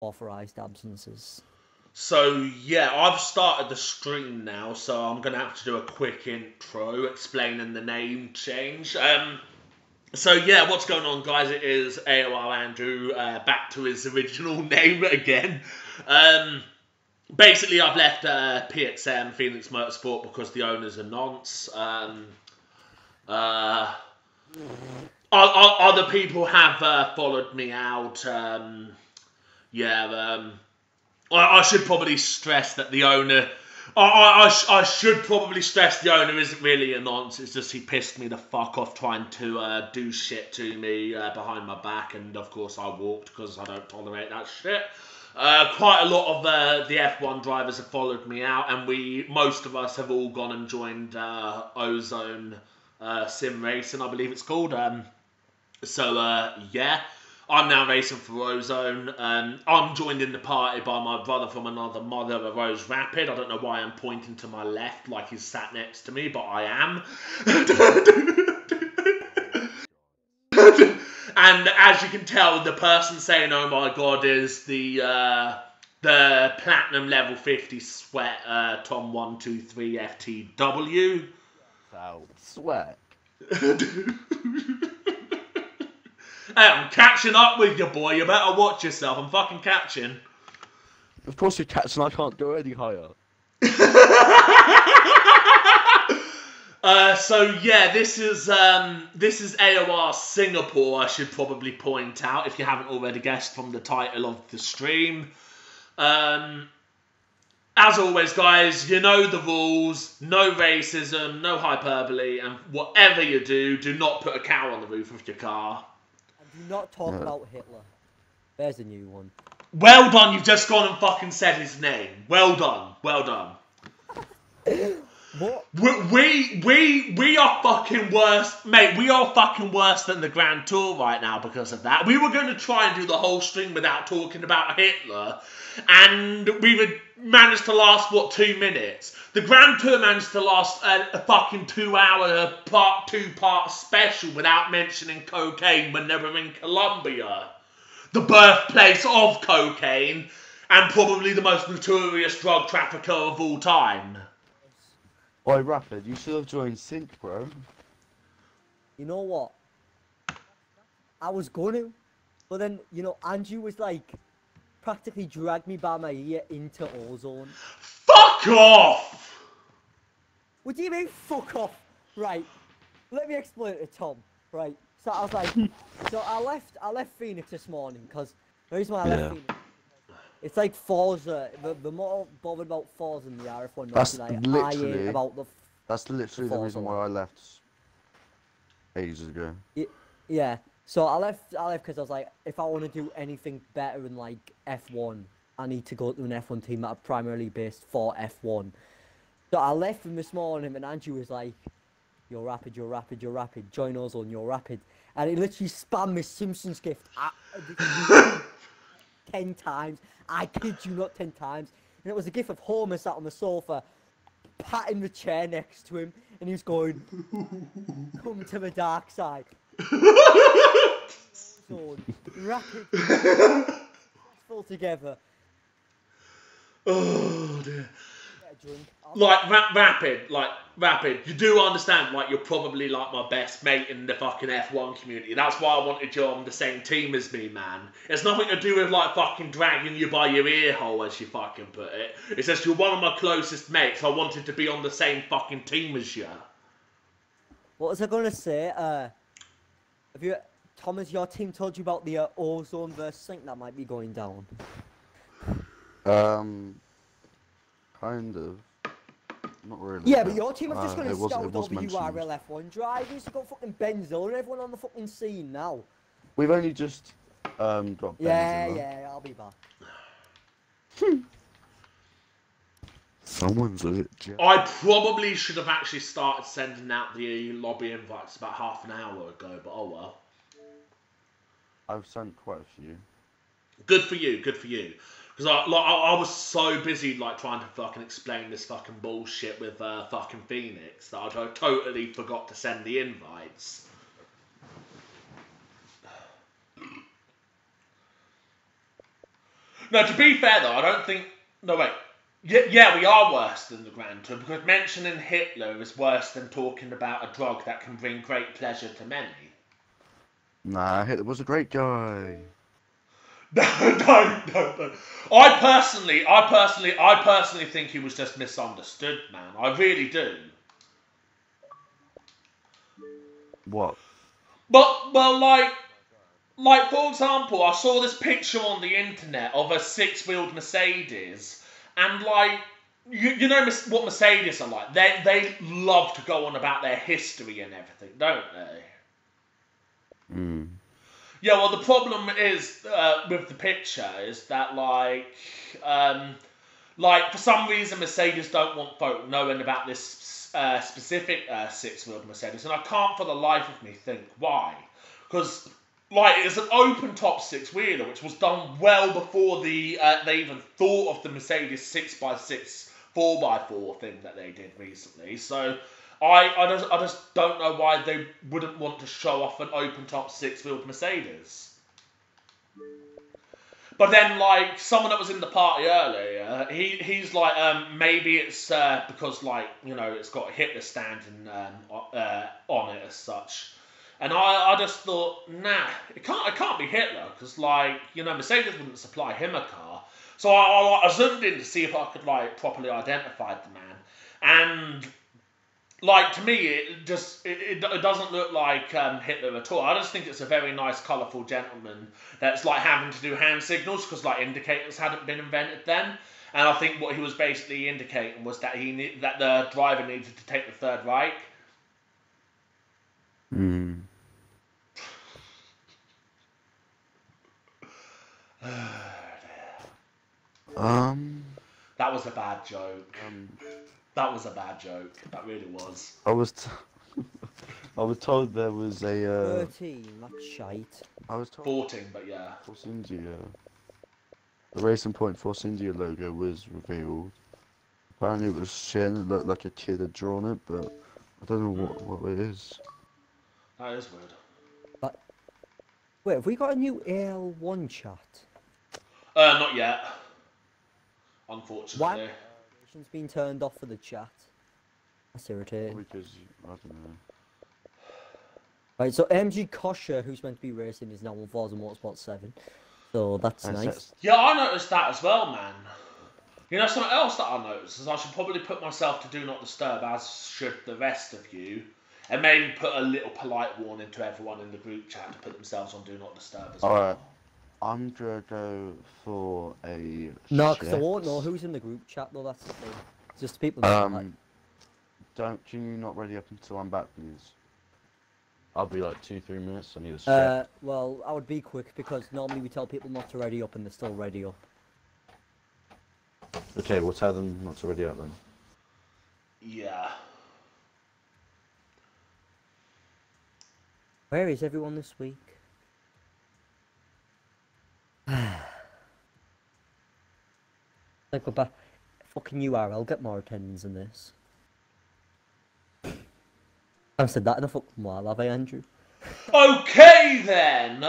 authorized absences. So, yeah, I've started the stream now, so I'm going to have to do a quick intro explaining the name change. So, yeah, what's going on, guys? It is AOR Andrew, back to his original name again. Basically, I've left PXM, Phoenix Motorsport, because the owner's a nonce. Other people have followed me out. I should probably stress that the owner. I should probably stress the owner isn't really a nonce. It's just he pissed me the fuck off trying to do shit to me behind my back, and of course I walked because I don't tolerate that shit. Quite a lot of the F1 drivers have followed me out, and most of us have all gone and joined Ozone Sim Racing, I believe it's called. Yeah. I'm now racing for Ozone. I'm joined in the party by my brother from another mother, a Rose Rapid. I don't know why I'm pointing to my left like he's sat next to me, but I am. And as you can tell, the person saying "Oh my god" is the platinum level 50 sweat Tom123 FTW. So, sweat. Hey, I'm catching up with you, boy. You better watch yourself. I'm fucking catching. Of course you're catching, I can't go any higher. So yeah, this is AOR Singapore. I should probably point out if you haven't already guessed from the title of the stream. As always, guys, you know the rules. No racism, no hyperbole, and whatever you do not put a cow on the roof of your car. And do not talk about Hitler. There's a new one. Well done, you've just gone and fucking said his name. Well done, well done. What? We are fucking worse, mate. We are fucking worse than the Grand Tour right now because of that. We were going to try and do the whole stream without talking about Hitler, and we would manage to last 2 minutes. The Grand Tour managed to last a fucking 2-hour two-part special without mentioning cocaine when they were in Colombia, the birthplace of cocaine, and probably the most notorious drug trafficker of all time. Oi, Rapid, you should have joined Sync, bro. You know what? I was going to, but then, Andrew was like, practically dragged me by my ear into Ozone. Fuck off! What do you mean, fuck off? Right, let me explain it to Tom. Right, so I was like, so I left Phoenix this morning, because the reason why I left Phoenix, it's like Forza. The more bothered about Forza than the RF1. That's like, literally about that's literally the reason why I left ages ago. Yeah. So I left because I was like, if I want to do anything better in like F1, I need to go to an F1 team that are primarily based for F1. So I left him this morning, and Andrew was like, "You're rapid, you're rapid, you're rapid. Join Ozone, you're rapid." And he literally spammed me Simpsons gift 10 times. I kid you not, 10 times. And it was a gif of Homer sat on the sofa, patting the chair next to him, and he was going, "Come to the dark side." So rapid, full together. Oh dear. Drink. Rapid. You do understand, like, you're probably like my best mate in the fucking F1 community. That's why I wanted you on the same team as me, man. It's nothing to do with like fucking dragging you by your ear hole, as you fucking put it. It's just you're one of my closest mates. I wanted to be on the same fucking team as you. What was I gonna say? Thomas, your team told you about the Ozone versus Sync that might be going down? Kind of. Not really. Yeah, but your team have just gonna scout over mentioned. URL F1 drivers. You've got fucking Benzo and everyone on the fucking scene now. We've only just got Benzo. Yeah, I'll be back. Someone's lit. I probably should have actually started sending out the lobby invites about half an hour ago, but oh well. I've sent quite a few. Good for you, good for you. Because I was so busy like trying to fucking explain this fucking bullshit with fucking Phoenix that I totally forgot to send the invites. No, to be fair though, I don't think. No, wait. Yeah, we are worse than the Grand Tour because mentioning Hitler is worse than talking about a drug that can bring great pleasure to many. Nah, Hitler was a great guy. No. I personally think he was just misunderstood, man. I really do. What? But well, like for example, I saw this picture on the internet of a six-wheeled Mercedes, and like you know what Mercedes are like. They love to go on about their history and everything, don't they? Hmm. Yeah, well, the problem is with the picture is that like for some reason Mercedes don't want folk knowing about this specific six-wheeled Mercedes, and I can't for the life of me think why. Because like it's an open-top six-wheeler, which was done well before they even thought of the Mercedes 6x6 4x4 thing that they did recently. So I just don't know why they wouldn't want to show off an open-top six-wheeled Mercedes. But then, like, someone that was in the party earlier, he's like, maybe it's because, like, you know, it's got Hitler standing on it as such. And I just thought, nah, it can't be Hitler, because, like, you know, Mercedes wouldn't supply him a car. So I zoomed in to see if I could, like, properly identify the man. And like, to me, it doesn't look like Hitler at all. I just think it's a very nice, colourful gentleman that's, like, having to do hand signals because, like, indicators hadn't been invented then. And I think what he was basically indicating was that that the driver needed to take the third right. Hmm. That was a bad joke. That was a bad joke. That really was. I was told there was a 13, that's shite. I was told 14, but yeah. Force India. The Racing Point Force India logo was revealed. Apparently it was shit and it looked like a kid had drawn it, but I don't know what it is. That is weird. But wait, have we got a new AL1 chat? Not yet. Unfortunately. Why? Notifications been turned off for the chat. That's irritating. Because I don't know. Right, so MG Kosher, who's meant to be racing, is now on Forza Motorsport 7. So that's nice. Yeah, I noticed that as well, man. You know, something else that I noticed is I should probably put myself to Do Not Disturb, as should the rest of you. And maybe put a little polite warning to everyone in the group chat to put themselves on Do Not Disturb as well. Alright. I'm gonna go for a No, because I won't know who's in the group chat, though, that's the thing. Just people know can you not ready up until I'm back, please? I'll be like 2-3 minutes, I need a stretch. well, I would be quick, because normally we tell people not to ready up, and they're still ready up. Okay, we'll tell them not to ready up then. Yeah. Where is everyone this week? Like, go back. Fucking URL, get more attendance than this. I've said that in a fucking while, have I, Andrew? Okay then.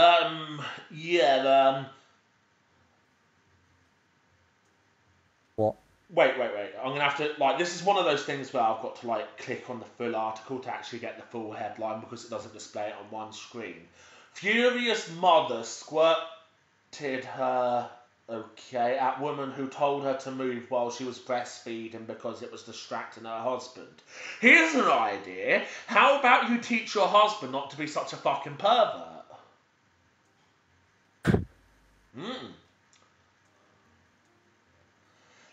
What? Wait. I'm gonna have to, like, this is one of those things where I've got to, like, click on the full article to actually get the full headline because it doesn't display it on one screen. Furious mother squirted her, at woman who told her to move while she was breastfeeding because it was distracting her husband. Here's an idea. How about you teach your husband not to be such a fucking pervert?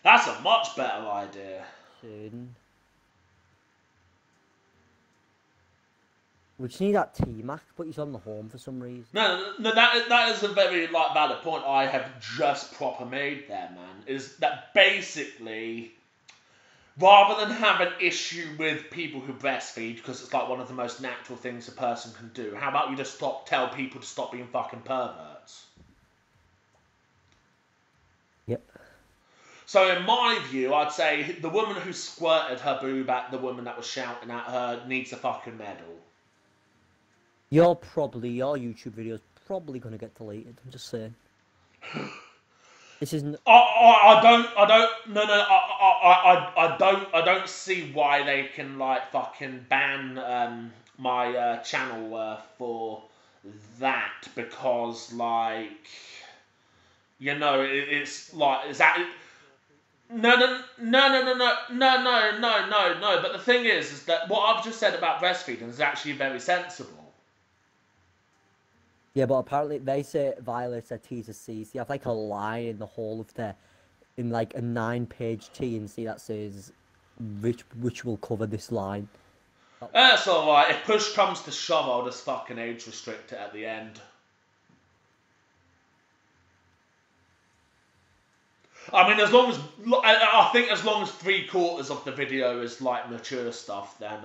That's a much better idea. We just need that T-Mac, but he's on the home for some reason. No, that is a very, like, valid point I have just proper made there, man. Is that basically, rather than have an issue with people who breastfeed, because it's like one of the most natural things a person can do, how about you just tell people to stop being fucking perverts? Yep. So in my view, I'd say the woman who squirted her boob at the woman that was shouting at her needs a fucking medal. Your YouTube video's probably going to get deleted, I'm just saying. This isn't. I don't see why they can like fucking ban my channel for that, because like, you know, it's like, is that no. But the thing is that what I've just said about breastfeeding is actually very sensible. Yeah, but apparently they say it violates their T's and C's. They have like a line in the whole of their, in like a 9-page T and C that says, which will cover this line. That's alright. If push comes to shove, I'll just fucking age restrict it at the end. I mean, as long as I think as long as 3/4 of the video is like mature stuff, then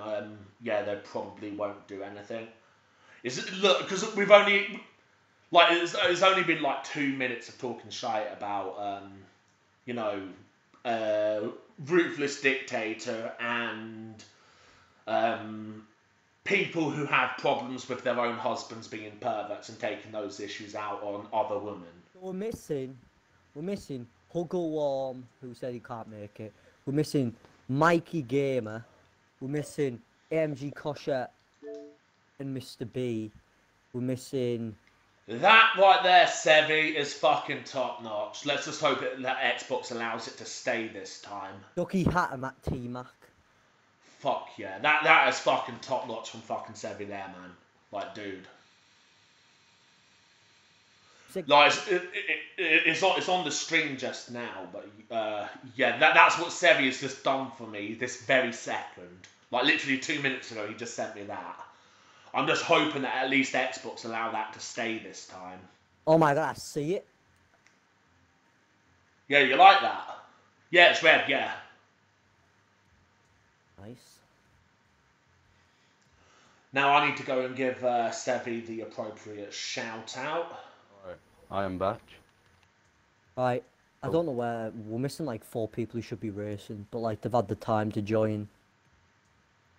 yeah, they probably won't do anything. Look, because we've only like it's only been like 2 minutes of talking shite about you know, ruthless dictator and people who have problems with their own husbands being perverts and taking those issues out on other women. We're missing Huggle Warm, who said he can't make it. We're missing Mikey Gamer. We're missing AMG Kosher and Mr. B. We're missing... That right there, Sevi, is fucking top notch. Let's just hope that Xbox allows it to stay this time. Ducky Hatter at T-Mac. Fuck yeah. That is fucking top notch from fucking Sevi there, man. Like, dude. Like, it's on the stream just now, but yeah, that's what Sevi has just done for me this very second. Like, literally 2 minutes ago, he just sent me that. I'm just hoping that at least Xbox allow that to stay this time. Oh my god, I see it. Yeah, you like that? Yeah, it's red, yeah. Nice. Now I need to go and give Sevi the appropriate shout out. Alright, I am back. Right, I don't know where, we're missing like 4 people who should be racing, but like they've had the time to join.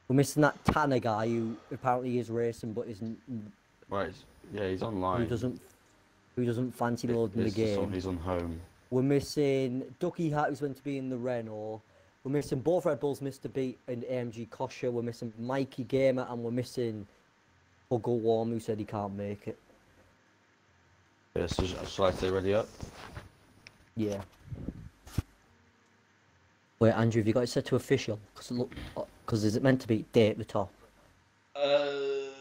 We're missing that Tanner guy who apparently is racing but isn't... Right, yeah, he's online. Who doesn't fancy loading the game. He's on home. We're missing Ducky Hat, who's meant to be in the Renault. We're missing both Red Bulls, Mr. B and AMG Kosher. We're missing Mikey Gamer, and we're missing Huggle Warm, who said he can't make it. Yeah, so shall I stay ready up? Yeah. Wait, Andrew, have you got it set to official? Because is it meant to be date at the top? It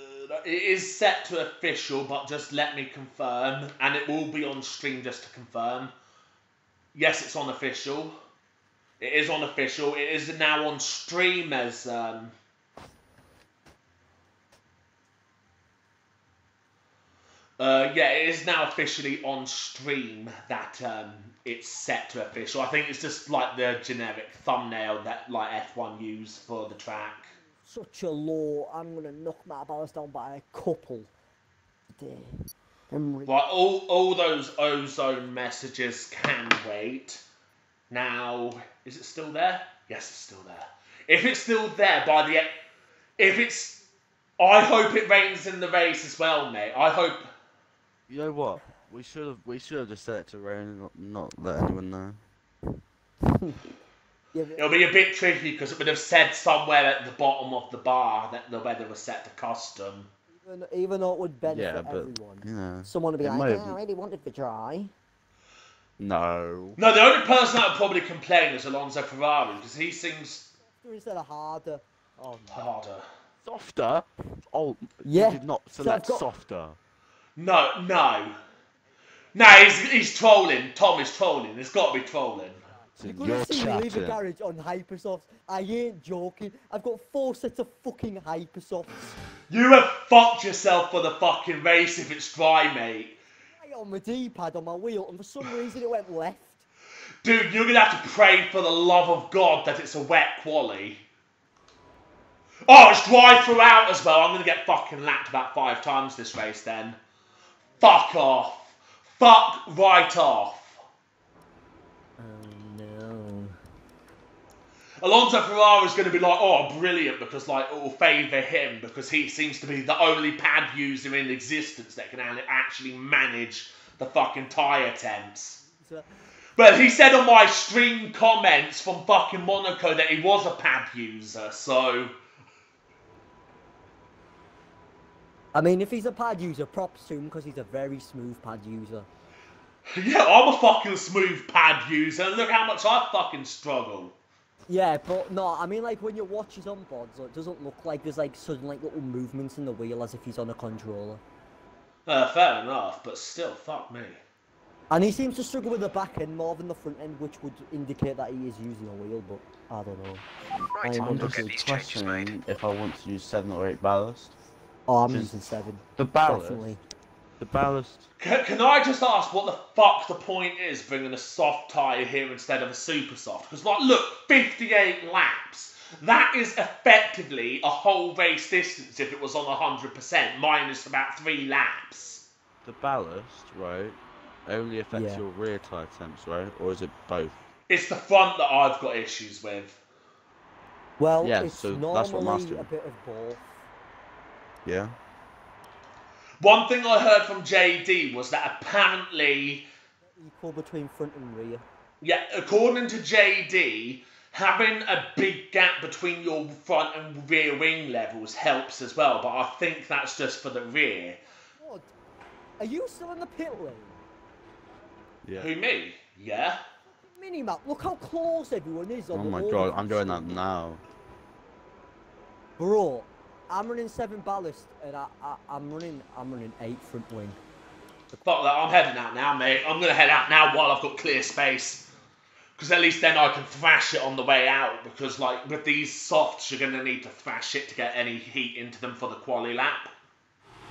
is set to official, but just let me confirm, and it will be on stream just to confirm. Yes, it's on official. It is on official. It is now on stream as yeah, it is now officially on stream that it's set to official. I think it's just like the generic thumbnail that like F1 use for the track. Such a low, I'm gonna knock my balance down by a couple today. Right, all those ozone messages can wait. Now, is it still there? Yes, it's still there. If it's still there by the I hope it rains in the race as well, mate. I hope. You know what? We should have just set it to rain and not let anyone know. Yeah, it'll be a bit tricky because it would have said somewhere at the bottom of the bar that the weather was set to custom. Even though it would benefit everyone. Yeah, someone would be like, yeah, I really wanted to try. No. No, the only person that would probably complain is Alonso Ferrari because he seems... Instead of harder. Oh, no. Harder. Softer? Oh, yeah. You did not select softer. No. No, he's trolling. Tom is trolling. It's got to be trolling. You're gonna see me leave the garage on Hypersofts. I ain't joking. I've got 4 sets of fucking Hypersofts. You have fucked yourself for the fucking race if it's dry, mate. I on my D-pad on my wheel, and for some reason it went left. Dude, you're gonna have to pray for the love of God that it's a wet quali. Oh, it's dry throughout as well. I'm gonna get fucking lapped about 5 times this race then. Fuck off. Fuck right off. Alonso Ferrari is going to be like, oh, brilliant, because like it will favour him because he seems to be the only pad user in existence that can actually manage the fucking tyre temps. Well, he said on my stream comments from fucking Monaco that he was a pad user, so... I mean, if he's a pad user, props to him because he's a very smooth pad user. Yeah, I'm a fucking smooth pad user, and look how much I fucking struggle. Yeah, but no, I mean, like, when you watch his onboards, it doesn't look like there's, like, sudden, like, little movements in the wheel as if he's on a controller. Fair enough, but still, fuck me. And he seems to struggle with the back end more than the front end, which would indicate that he is using a wheel, but I don't know. Right, I'm we'll just get these changes made. questioning if I want to use 7 or 8 ballast. Oh, I'm Just using 7. The ballast. Definitely. The ballast. Can I just ask what the fuck the point is bringing a soft tyre here instead of a super soft? Because, like, look, 58 laps. That is effectively a whole race distance if it was on 100%, minus about 3 laps. The ballast, right, only affects Yeah. your rear tyre temps, right? Or is it both? It's the front that I've got issues with. Well, Yeah, it's so that's what I'm normally asking. a bit of both. Yeah? One thing I heard from JD was that apparently, Equal between front and rear. yeah, according to JD, having a big gap between your front and rear wing levels helps as well, but I think that's just for the rear. What? Are you still in the pit lane? Yeah. Who, me? Yeah? Minimap, look how close everyone is on Oh the my wall. god, I'm going out now. Bro, I'm running 7 ballast and I'm running 8 front wing. Fuck that, I'm heading out now, mate. I'm going to head out now while I've got clear space. Because at least then I can thrash it on the way out. Because, like, with these softs, you're going to need to thrash it to get any heat into them for the quali lap.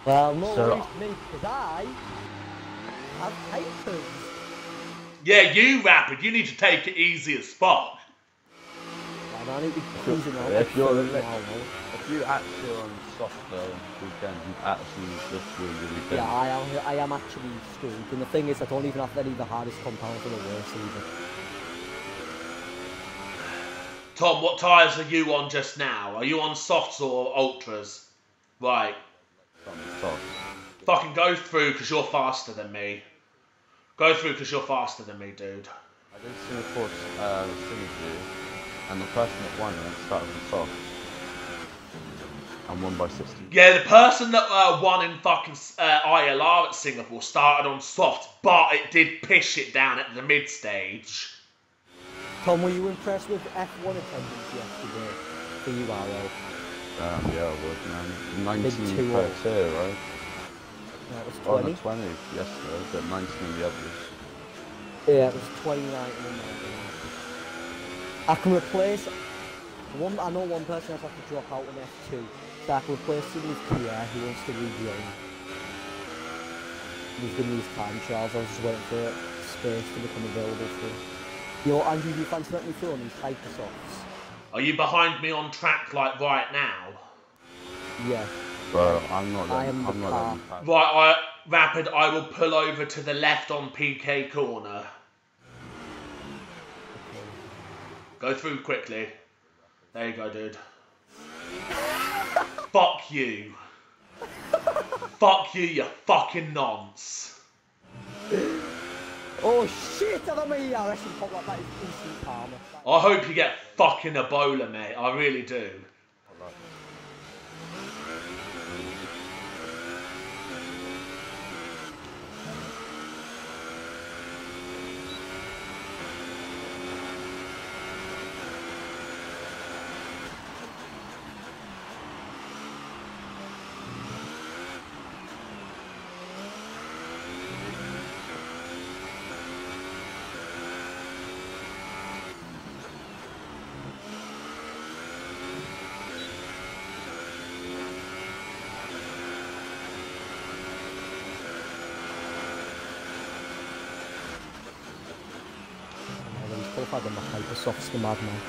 Well, no So- worries for me, because I have papers. Yeah, you, Rapid, you need to take it easy as fuck. And I need to be cruising on. If you're like 30 the- miles an hour. If you actually on soft though weekend, you actually just ruined the weekend. Yeah, I am actually screwed. And the thing is, I don't even have any of the hardest compounds or the worst either. Tom, what tyres are you on just now? Are you on softs or ultras? Right. Soft. Fucking go through because you're faster than me. Go through because you're faster than me, dude. I did Singapore Synergy, and the person that won it started with soft. And won by 60. Yeah, the person that won in fucking ILR at Singapore started on soft, but it did pish it down at the mid stage. Tom, were you impressed with F1 attendance yesterday for URL? Yeah, I was, man. 19 2 per all. tier, right? No, it was Oh, 20. no, 20 yesterday, but 19 in the others. Yeah, it was 29 and 19. I can replace one. I know one person has had to drop out in F2, so I can replace him with Pierre who wants to rejoin. He's giving me his time trials. I was just waiting for space to become available for him. Yo, Andrew, do you fancy letting me through on these Hypersofts? Are you behind me on track like right now? Yeah. Bro, I'm not I letting, am I'm the not car. letting pass. Right, Rapid, I will pull over to the left on PK corner. Go through quickly. There you go, dude. Fuck you. Fuck you, you fucking nonce. Oh shit! I don't mean I should pop like that is instant karma. I hope you get fucking Ebola, mate. I really do. He's qualified on the Hypersofts, the madman.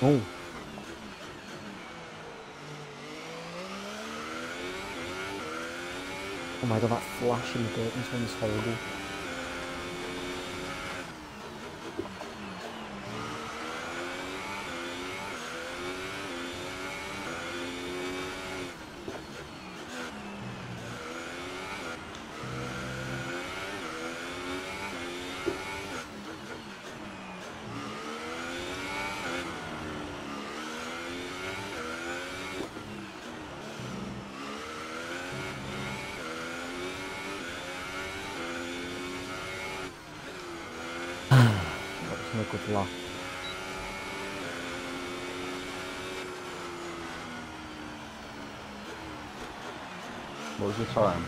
Oh. Oh my god, that flash in the Burton's one is horrible. No good luck. What was your time?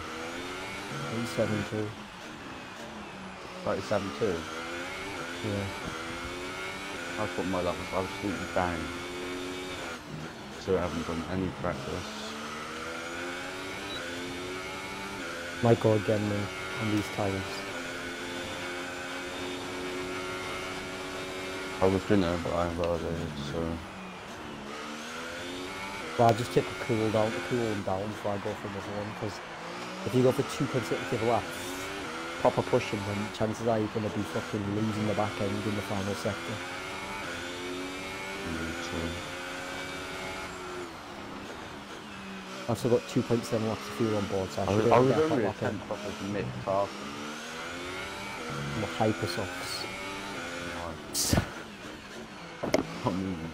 872. 37.2. Yeah. I thought my luck was absolutely bang. So I haven't done any practice. Might go again though, on these times. I was gonna, but I invalidated, so... Well, I just take a cool down before I go for another one, because if you go for 2 consecutive laps, proper pushing, then chances are you're going to be fucking losing the back end in the final sector. True. I've still got 2.7 laps of fuel on board, so I should I was get a only hot a lap in. 10 proper mid-half. The hypersofts. Not moving.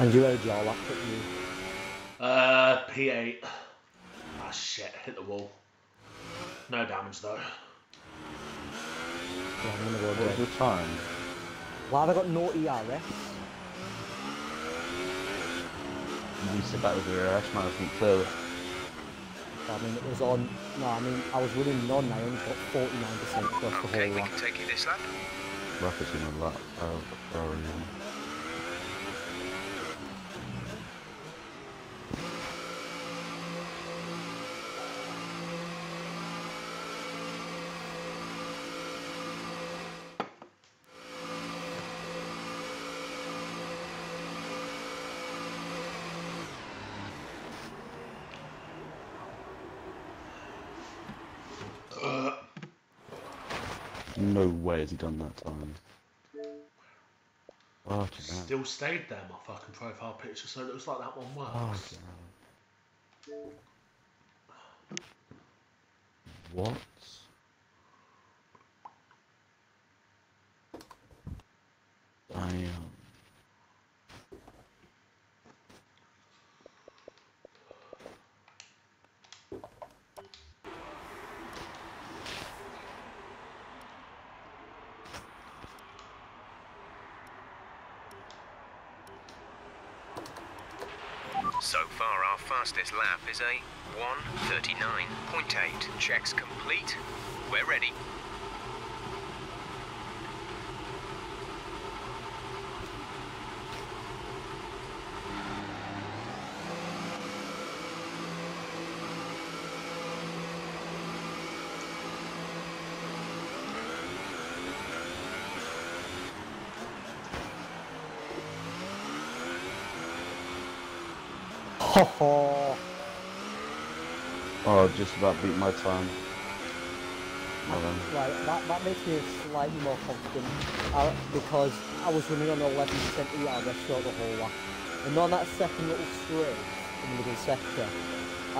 And you had your lap at you. P8. Ah, shit, hit the wall. No damage though. Yeah, I'm gonna go What was again. your time? Well, have I got no ERS? You sit back with your ERS management clearly. I mean, it was on. No, I mean, I was running none. I only got 49% across the Okay, whole we lap. can take you this lap. Rockets in a lap. No way has he done that time. Fucking hell. Still stayed there, my fucking profile picture, so it looks like that one works. Fucking hell. What? Damn. So far, our fastest lap is a 1:39.8. Checks complete. We're ready. Oh, just about beat my time. Well then. Right, that makes me slightly more confident because I was running on 11% ERS throughout the whole lap. And on that second little straight in the middle sector, I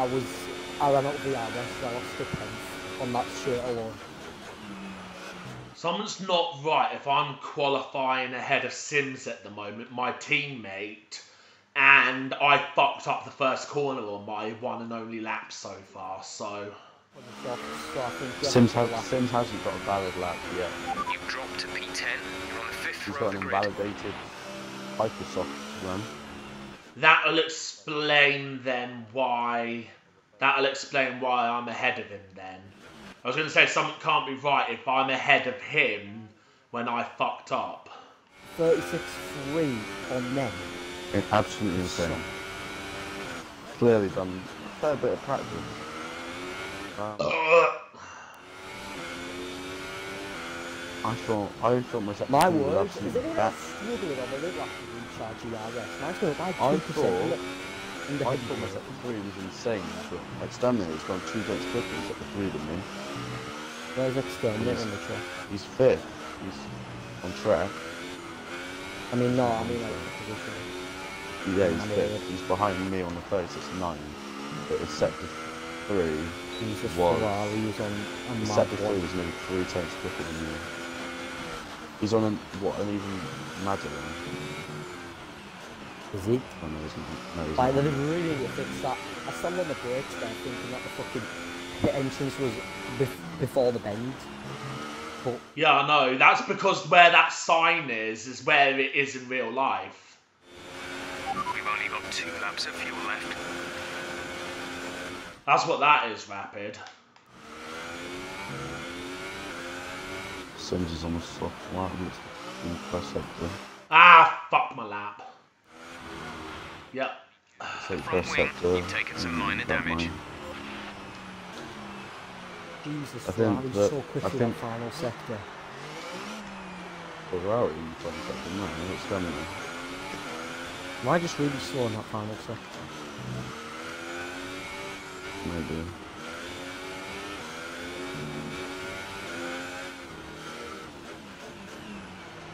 ran out of ERS and I lost a tenth on that straight alone. Something's not right if I'm qualifying ahead of Sims at the moment, my teammate, and I fucked up the first corner on my one and only lap so far, so... So I think Sims hasn't got a valid lap yet. You've dropped to P10. You're on the 5th He's row got of an the grid. invalidated Hypersoft run. That'll explain then why... That'll explain why I'm ahead of him then. I was going to say something can't be right if I'm ahead of him when I fucked up. 36.3 on them. It's absolutely insane. Clearly done a fair bit of practice. I thought my second My was word, is absolutely anyone bad. else struggling on the lid lap to recharge ERS? Mine's going by 2%. I Look, in the thought head my brake. second 3 was insane, but Exterminator's gone 2 days quicker in second 3 than me. Where's Exterminator on the track? He's 5th. He's on track. I mean, no, I mean like position. Yeah, he's 5th. He's behind me on the 36.9. But his sector 3 Jesus, was... Ferrari was on a His mad sector 3 one. was nearly 3 times quicker than me. He's on an even madder one. Is he? Oh, no, he's not. No, he's Like, not. they really need to fix that. I stand on the brakes there thinking that the fucking pit entrance was before the bend. But Yeah, I know. That's because where that sign is where it is in real life. We've only got 2 laps of fuel left. That's what that is, Rapid. Singe is on the soft lap. In the first sector. Ah, fuck my lap. Yep. Take Front first wing, sector. you've taken some and minor that damage. line. Jesus, I think Ferrari's that- so quick I through think- that final sector. Ferrari in front sector, no, it's Exterminator. Am I just really slow in that final sector? Maybe.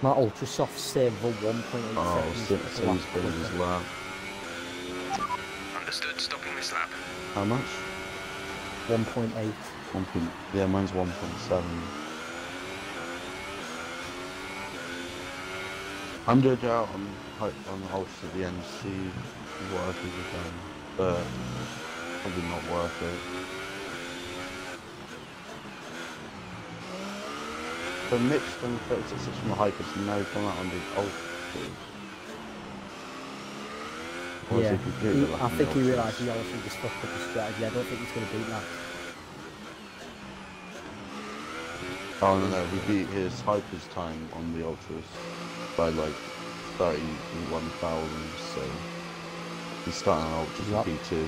My ultra soft saved for 1.8 Oh, seconds. Singe's been in his lap. Understood, stopping this lap. How much? 1.8. Yeah, mine's 1.7. I'm gonna go out on the ults at the end, see what I can do done, but probably not worth it. The mixed and 36 from the hypers now come out on the ultras. Or is Yeah, he completely I lacking think the he ultras? realised he obviously just fucked up his strategy. I don't think he's going to beat that. Oh no, he beat his hypers time on the ultras by like 31,000, so he's starting on ultras Yep. with P2.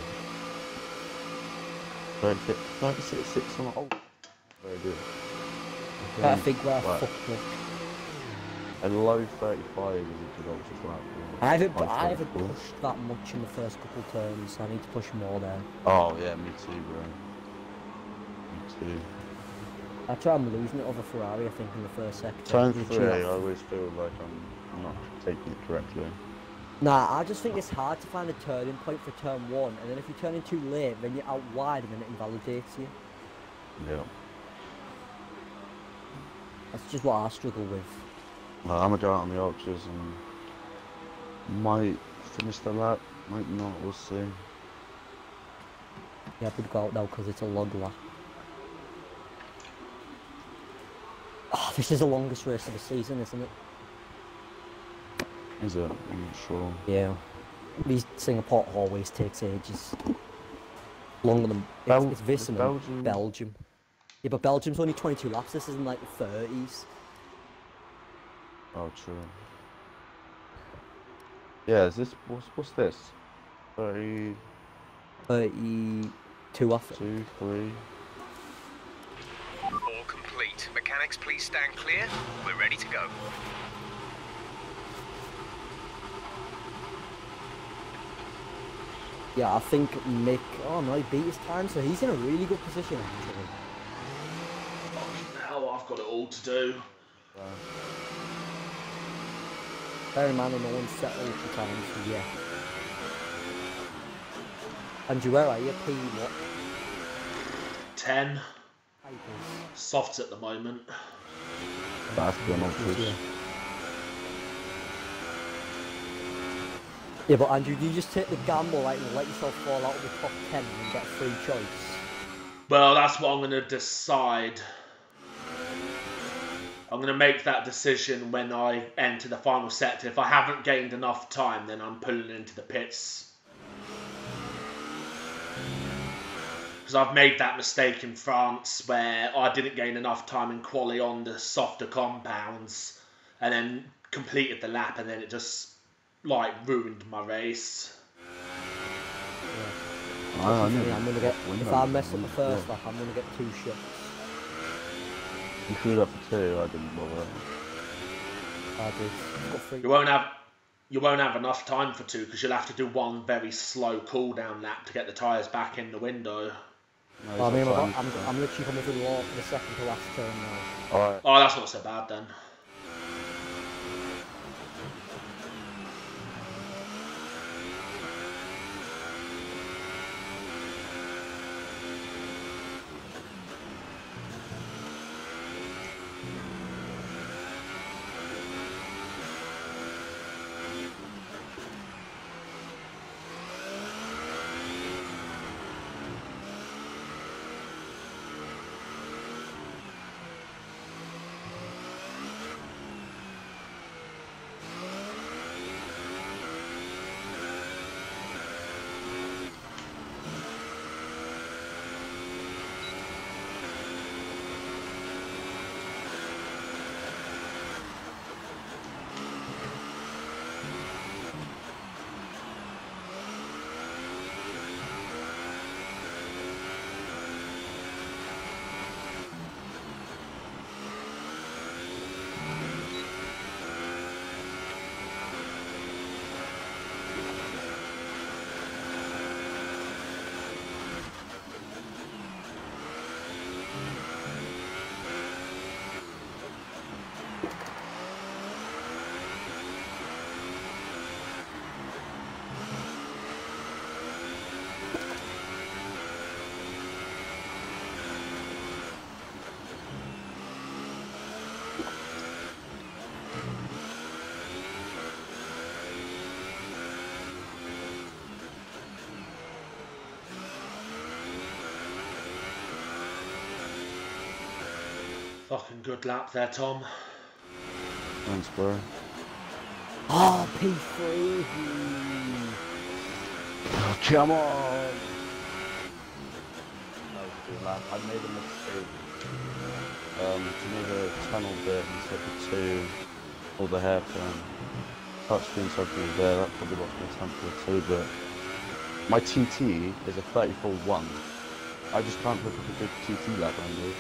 36 on the ultras. Very good. But I think where I Right. fucked up. A low 35 is a good ultras lap. I haven't High 34. pushed that much in the first couple of turns, so I need to push more there. Oh yeah, me too, bro. Me too. That's why I'm losing it over Ferrari, I think, in the first sector. Turn Literally 3, I off. always feel like I'm not taking it correctly. Nah, I just think it's hard to find a turning point for turn 1, and then if you turn in too late, then you're out wide and then it invalidates you. Yeah. That's just what I struggle with. Well, I'm gonna go out on the ultras and might finish the lap, might not, we'll see. Yeah, I would go out now because it's a long lap. Oh, this is the longest race of the season, isn't it? Is it? I'm not sure. Yeah. These Singapore always takes ages. Longer than... it's this and Belgium. Belgium. Yeah, but Belgium's only 22 laps, this isn't like the 30s. Oh, true. Yeah, is this, what's this? 32, 32, I think. 3. All complete. Mechanics, please stand clear. We're ready to go. Yeah, I think Mick... Oh no, he beat his time, so he's in a really good position, actually. Fucking hell, I've got it all to do. Bear in mind, no one's set ultra times, so yeah. Andrew, where are you? P what? 10. Hypers. Softs at the moment. That's the ultras. Yeah. Yeah, but Andrew, do you just take the gamble, like, and let yourself fall out of the top 10 and get a free choice? Well, that's what I'm going to decide. I'm going to make that decision when I enter the final sector. If I haven't gained enough time, then I'm pulling into the pits. Because I've made that mistake in France where I didn't gain enough time in quali on the softer compounds and then completed the lap, and then it just like ruined my race. Yeah. I'm gonna get, if I mess up the first lap, I'm gonna get 2 shots. You threw that for 2, I didn't bother. I did. Got 3. You won't have enough time for 2 because you'll have to do one very slow cooldown lap to get the tyres back in the window. No, I'm literally coming through the second to last turn now. Alright. Oh, that's not so bad then. Fucking good lap there, Tom. Thanks, bro. Oh, P3. Oh, come on! That was a good lap. I made a mistake. To move the tunnel bit instead of 2, or the hairpin. Touchscreen something there, that probably lost me time for 2, but my TT is a 34.1. I just can't look at a good TT lap on this.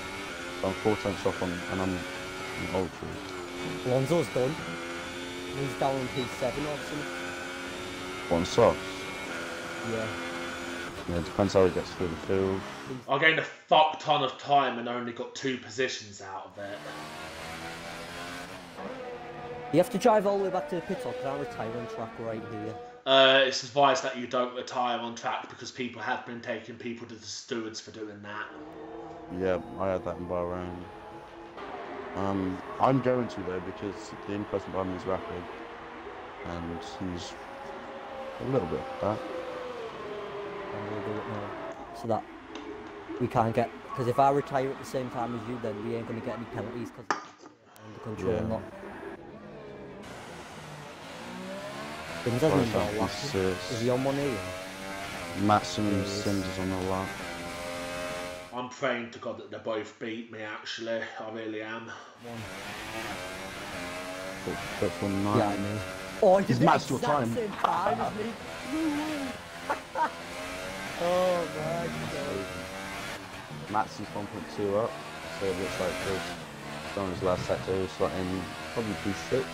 So I'm 4 tenths off on, and I'm in ultras. Alonso's done. He's down on P7 or something. One socks. Yeah. Yeah, it depends how he gets through the field. I gained a fuck ton of time and only got 2 positions out of it. You have to drive all the way back to the pit stop because I'm retiring track right here. It's advised that you don't retire on track because people have been taking people to the stewards for doing that. Yeah, I had that in Bahrain. I'm going to though because the in-person behind me is rapid, and he's a little bit of that. And we'll do it now. So that we can't get, because if I retire at the same time as you, then we ain't going to get any penalties because under control Yeah. not. Sims hasn't even got a lap. Is he on one here? Maximum Sims is on the lap. I'm praying to God that they both beat me, actually. I really am. That's 1.9. Yeah, I know. Oh, He's matched your time. Same time as me. Oh my God. Max is 1.2 up, so it looks like he's on his last sector, he's starting probably P6.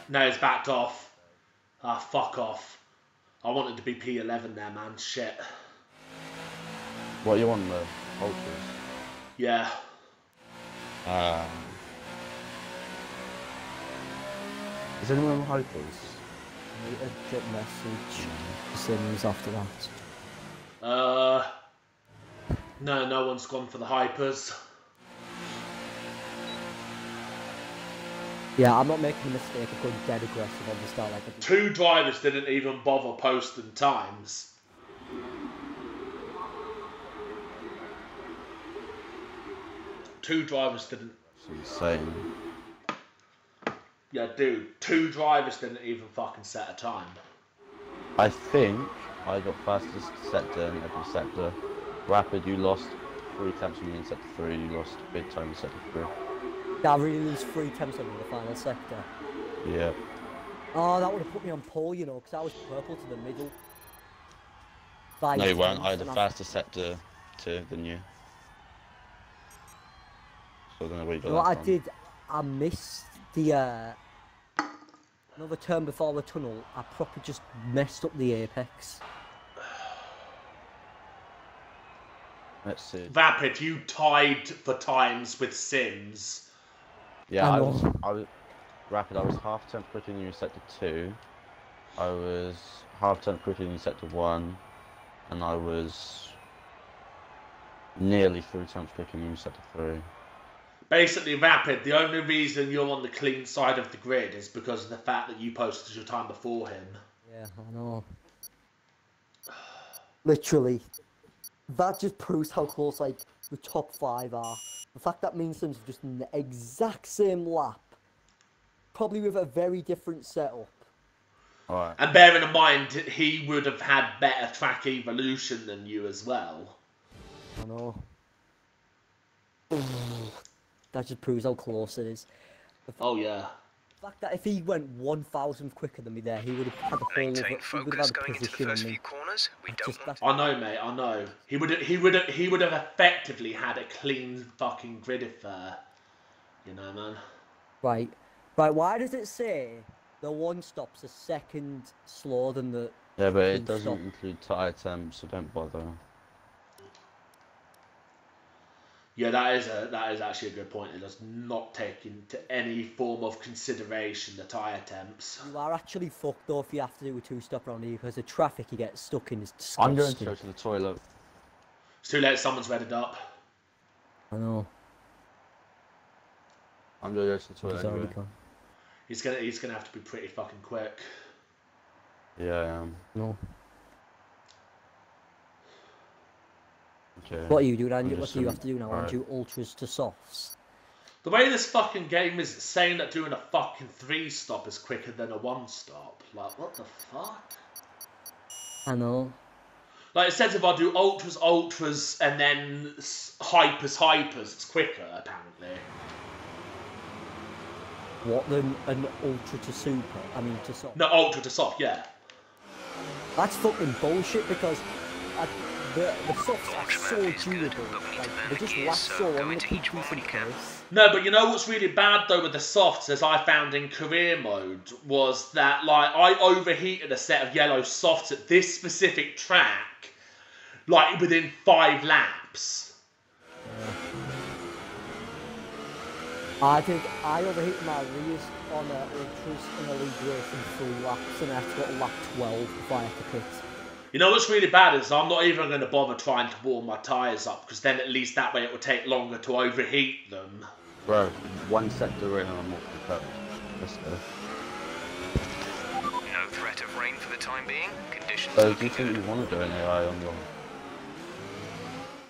No, it's backed off. Ah, fuck off. I wanted to be P11 there, man. Shit. What, you on the ultras? Yeah. Is anyone on the hypers? A drop message. Sims after that. No one's gone for the hypers. Yeah, I'm not making a mistake of going dead aggressive on the start like I did. 2 drivers didn't even bother posting times. Two drivers didn't. It's insane. Yeah, dude. 2 drivers didn't even fucking set a time. I think I got fastest sector in every sector. Rapid, you lost 3 attempts on me in sector 3, you lost big time in sector 3. Did I really lose 3 attempts on the final sector? Yeah. Oh, that would have put me on pole, you know, because I was purple to the middle. No, you weren't. I had a faster sector 2 than you. So I don't know where you got You know what that I from. did? I missed the another turn before the tunnel. I properly just messed up the apex. Let's see. Vapid, you tied for times with Sims. Yeah, I I know. was rapid. I was half temp quicker than you in sector 2. I was half temp quicker than you in sector 1, and I was nearly 3 temps quicker than you in sector 3. Basically, Vapid, the only reason you're on the clean side of the grid is because of the fact that you posted your time before him. Yeah, I know. Literally, that just proves how close like the top 5 are. The fact that me and Sims are just in the exact same lap, probably with a very different setup. Alright. And bearing in mind, he would have had better track evolution than you as well. I know. That just proves how close it is. Oh, yeah. The fact that if he went 1,000th quicker than me there, he would have had the whole Maintain he would focus have had a going into the position on first me. few corners. We That's don't just- want. I know, mate, I know. He would have effectively had a clean fucking grid if you know, man. Right. Right, why does it say the one stop's a second slower than the Yeah, but it two doesn't stop? include tire temps, so don't bother. Yeah, that is actually a good point. It does not take into any form of consideration the tyre temps. You are actually fucked though if you have to do a 2-stop around here because the traffic you get stuck in is I'm going disgusting. to go to the toilet. It's too late, someone's read it up. I know. I'm going to go to the He's toilet already anyway. gone. He's gonna have to be pretty fucking quick. Yeah, I am. No. Okay. What are you doing, Andy? I'm What just do you gonna- have to do now? alright. Do ultras to softs? The way this fucking game is saying that doing a fucking 3-stop is quicker than a 1-stop. Like, what the fuck? I know. Like, it says if I do ultras, and then hypers, it's quicker, apparently. What then? An ultra to super? I mean to soft? No, ultra to soft, yeah. That's fucking bullshit because the softs are so durable. Like, they just last so long. They keep decent pace. No, but you know what's really bad though with the softs, as I found in career mode, was that like I overheated a set of yellow softs at this specific track, like within 5 laps. I think I overheated my rears on ultras in a league race in 3 laps, and I had to go to lap 12 before I had to pit. You know what's really bad is I'm not even going to bother trying to warm my tyres up, because then at least that way it will take longer to overheat them. Bro, 1 sector in and I'm off the cup. Let's go. No threat of rain for the time being. Conditions So do looking you think good. you want to do an AI on your...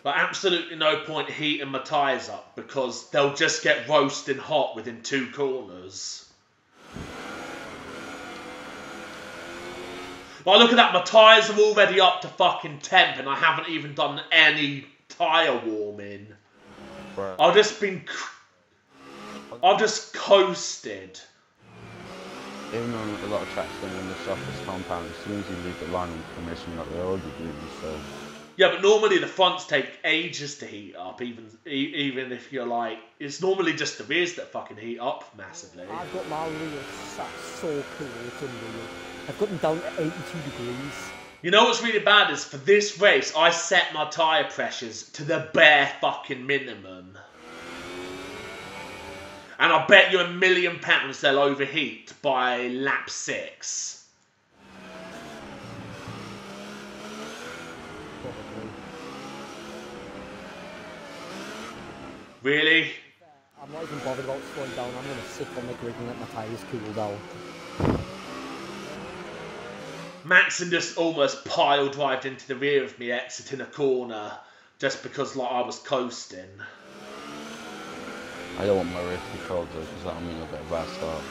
But absolutely no point heating my tyres up, because they'll just get roasting hot within 2 corners. Like, look at that, my tyres are already up to fucking temp and I haven't even done any tyre warming. Bro. I've just coasted. Even on a lot of tracks in the softest compound, as soon as you leave the line on permission, like they already do, so... Yeah, but normally the fronts take ages to heat up, even if you're like... It's normally just the rears that fucking heat up massively. I've got my rears sat so cool, it's unreal. I've got them down to 82 degrees. You know what's really bad is, for this race, I set my tyre pressures to the bare fucking minimum. And I bet you £1 million they'll overheat by lap 6. Probably. Really? I'm not even bothered about slowing down. I'm going to sit on the grid and let my tyres cool down. Maxon just almost pile drived into the rear of me exiting a corner just because like I was coasting. I don't want my race to be cold though, because that'll mean I'll get a bad start.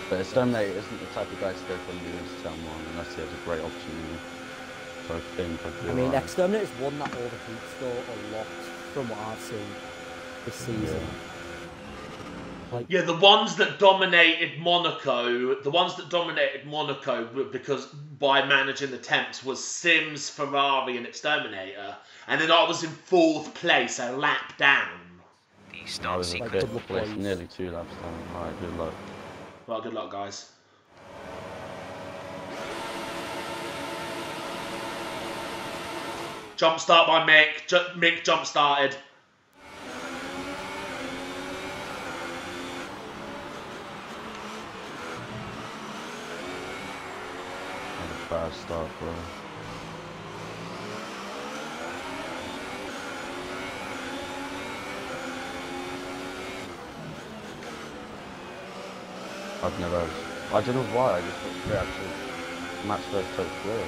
But Exterminate isn't the type of guy to go from the into turn 1 unless he has a great opportunity. So I think I'd be I mean, alright. Exterminate is one that overheats though a lot from what I've seen this season. Like, Yeah, the ones that dominated Monaco were because by managing the temps was Sims, Ferrari and Exterminator. And then I was in 4th place, a lap down. The I start was in Like, sequence. good luck, fifth place, boys. nearly 2 laps down. Alright, good luck. Well, good luck, guys. Jump start by Mick. Mick jump started. Bad start, bro. I've never. I don't know why. I just got 3 actual match first touch clear.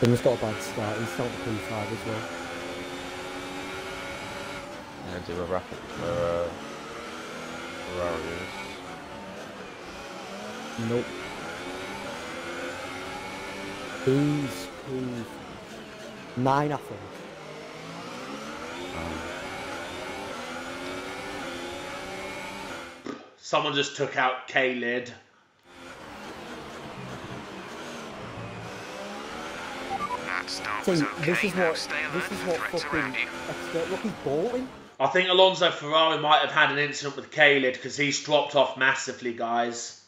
He's got a bad start. He's not the P5 as well. Yeah, do a rapid Ferrari is. Nope. He's P9, I think. Someone just took out K-Lid. That start See, was okay. this is Now what stay alert for threats fucking around you. expert rookie balling. I think Alonso Ferrari might have had an incident with K-Lid because he's dropped off massively, guys.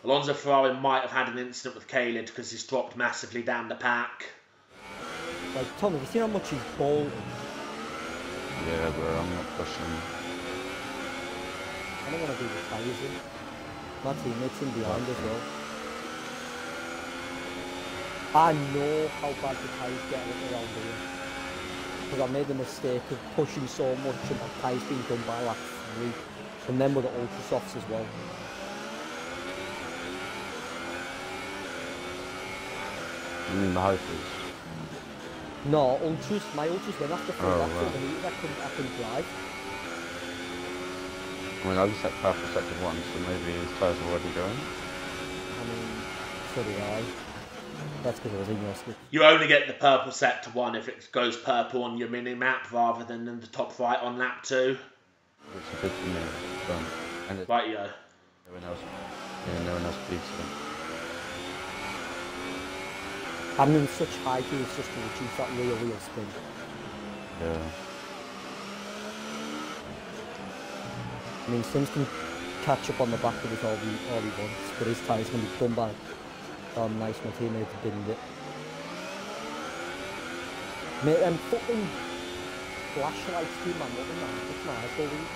Alonso Ferrari might have had an incident with K-Lid because he's dropped massively down the pack. Like, Tom, have you seen how much he's balling? Yeah, bro, I'm not pushing. I don't want to be the tyres in. My teammates in behind as well. I know how bad the tyres get around here. Because I made the mistake of pushing so much and my tyres being done by like 3. And then with the ultra softs as well. You mean the hypers? No, ultras. My ultras went after 3 laps right. overheated. I couldn't drive. I mean, I just set purple sector 1, so maybe his tyres are already going. I mean, so did I. That's because I was in your slip. You only get the purple sector 1 if it goes purple on your mini-map rather than in the top right on lap 2. Which is good for me. And it, Right, yo. no one else beats it. I'm in such high gears just to reduce that real spin. Yeah. I mean, Sims can catch up on the back of us all he wants, but his tyre's going to be done by. Oh, nice, my teammate binned it. Mate, them fucking flashlights do my nothing, man. It's nice, all these.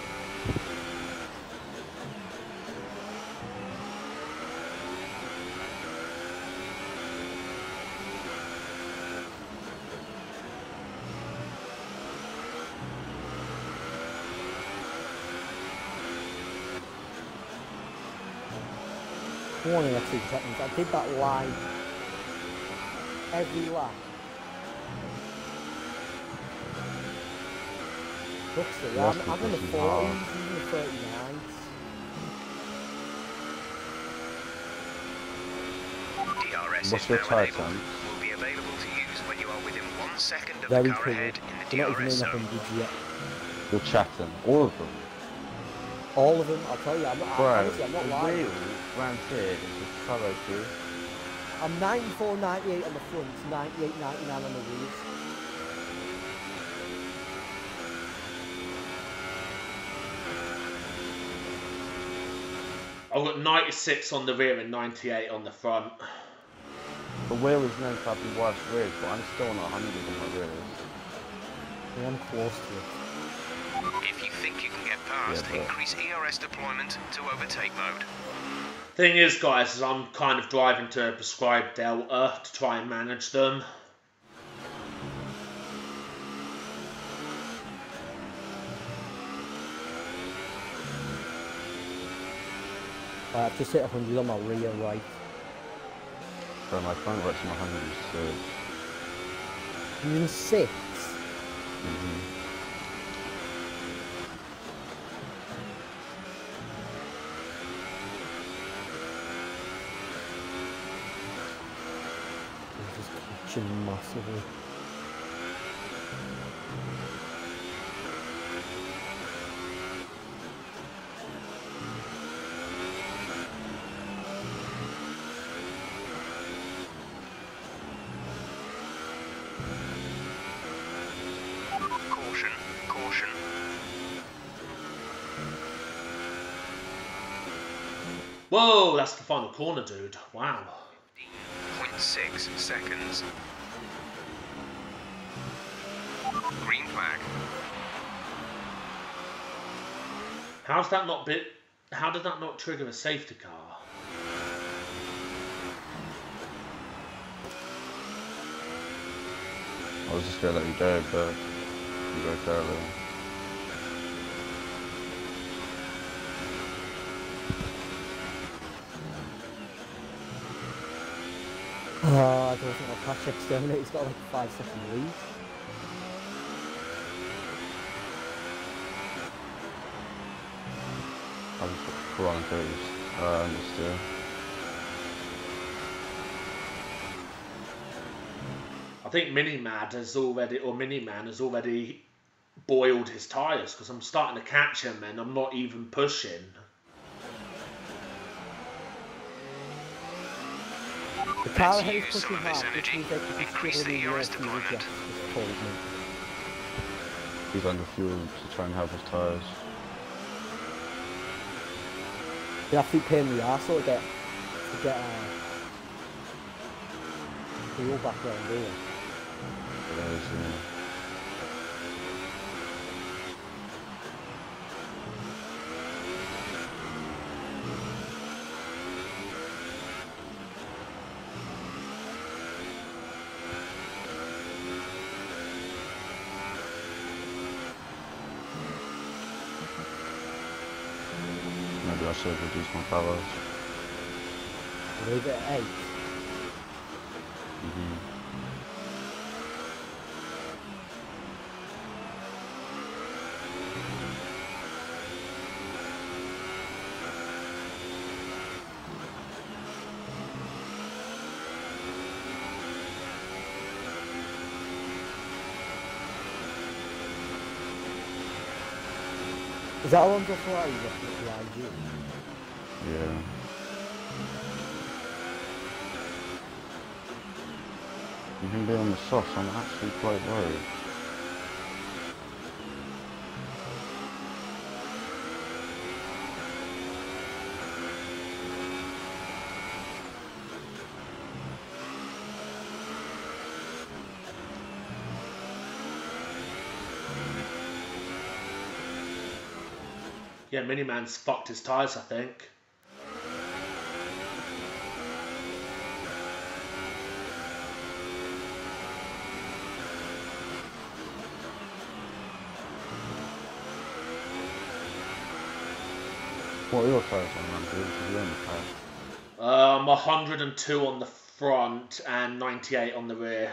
Warning at 2 seconds. I did that live every lap. Looks like I'm in the 40s, even the 39s. DRS What's is your now tyre enabled. time? Will be available to use when you are within 1 second of Very the car cool. ahead in the You're not even DRS in zone. 100s yet. You're chatting. All of them. All of them, I'll tell you, honestly, I'm not lying. wheel round here is just follow through. I'm 94, 98 on the front, 98, 99 on the wheels. I've got 96 on the rear and 98 on the front. The wheel is known to have the worst rears, but I'm still on 100 on my rears. Yeah, I'm close to it. If you think you can get past, Yeah, but- increase ERS deployment to overtake mode. Thing is, guys, is I'm kind of driving to a prescribed delta to try and manage them. I've just hit 100 on my rear right. So my front right's on 100 is 106? traction massively. Caution, caution. Whoa, that's the final corner, dude. Wow. 0.6 seconds. Green flag. How's that not bit? How did that not trigger a safety car? I was just gonna let you go, but you broke earlier. I don't think I'll catch Exterminate. He's got like a 5-second lead. I just put Chronicles still. I think Mini-Man has already boiled his tyres because I'm starting to catch him and I'm not even pushing. The car Let's ahead is use some pushing of this hard, which energy. means they can Increase still the really ERS work through deployment. rejects, it's told me. He's under fuel to try and help his tyres. You have to keep paying the arsehole to get fuel back around here. Maybe I should reduce my powers. Leave it at 8. Is that Alonso Ferrari looking behind you? Yeah. You can be on the softs, I'm actually quite worried. Yeah, Mini-Man's fucked his tyres, I think. What are your tyres on, man? Because you're on the pack. 102 on the front and 98 on the rear.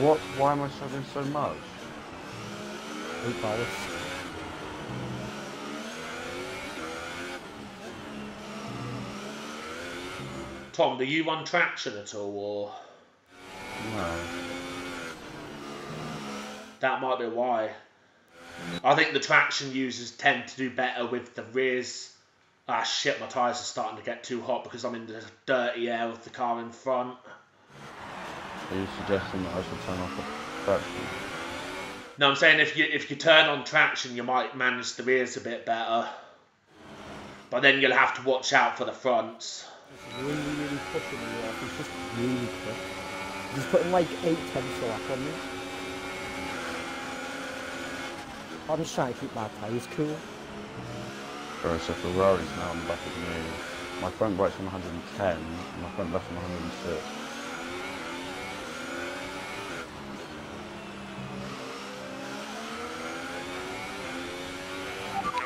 What? Why am I struggling so much? 8 hours. Tom, do you run traction at all, or No. that might be why? I think the traction users tend to do better with the rears. Ah shit, my tyres are starting to get too hot because I'm in the dirty air with the car in front. Are you suggesting that I should turn off the traction? No, I'm saying if you turn on traction, you might manage the rears a bit better. But then you'll have to watch out for the fronts. It's really pushing me off. It's just really quick. He's putting like 8/10 lap on me. I'm just trying to keep my tyres cool. Alright, so Ferrari's now on the back of me. My front right's on 110, and my front left's on 106.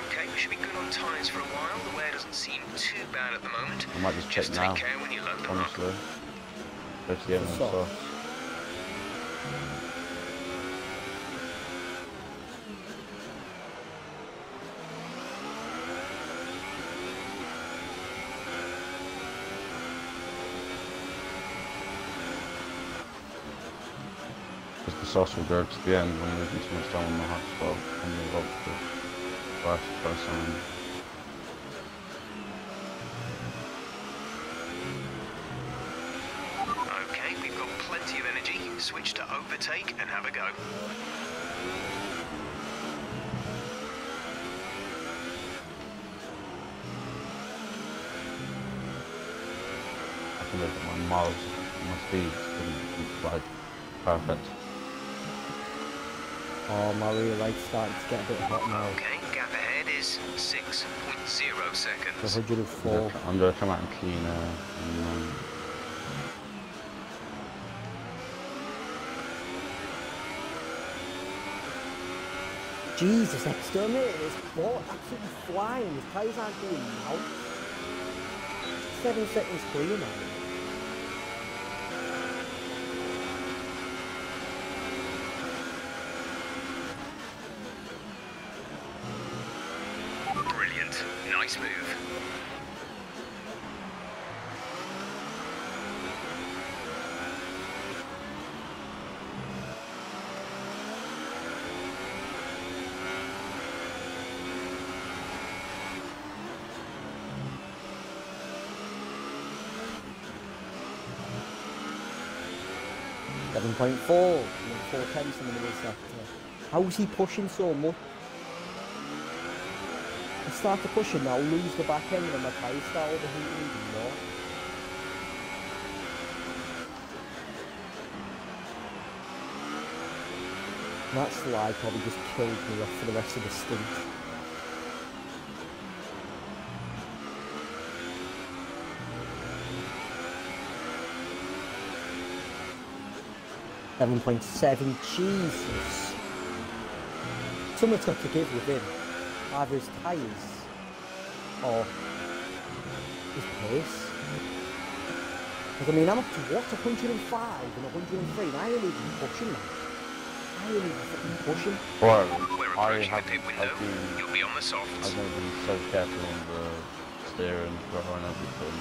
Okay, we should be good on tyres for a while. The wear doesn't seem too bad at the moment. I might just check Just now, take care when you load them up. honestly. Go to the end and So- soft. Because the sauce will go to the end when you're looking too much down on the hot spot and move up to try something. Okay, we've got plenty of energy. Switch to overtake and have a go. I can look at my miles, my speed, like perfect. Oh, my rear light's starting to get a bit hot now. Okay, gap ahead is 6.0 seconds. 104. I'm gonna come out and clean and Jesus, Exterminator is absolutely flying. His tyres aren't doing now. 7 seconds clear now. Brilliant. Nice move. Seven 4/10 in the middle sector. How's he pushing so much? I start to push him now, lose the back end, and my tyres start overheating even more. And that slide probably just killed me off for the rest of the stint. $7.7, Jesus. Someone's got to give with him. Either his tyres or his pace. Because I mean, I'm up to what, 105 and 103, and I ain't even pushing that. I ain't even fucking pushing. well, We're approaching the pit window. You'll be on the softs. I've never been so careful on the steering, rudder and everything.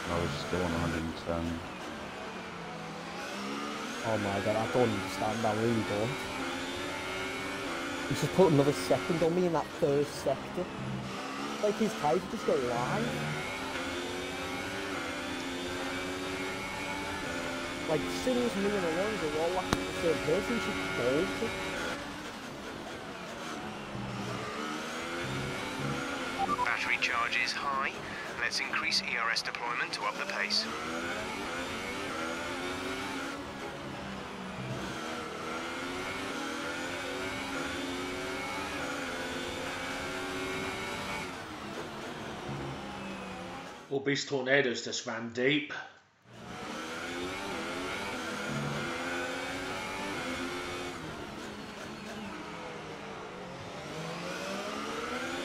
And I was still on 110. Oh my god, I don't understand, I really don't. He's just put another second on me in that first sector. Like his tyres just go live. Like as soon as me and Alonso are all lapping at the same pace, he should bolt it. Battery charge is high. Let's increase ERS deployment to up the pace. All Beast Tornadoes just ran deep.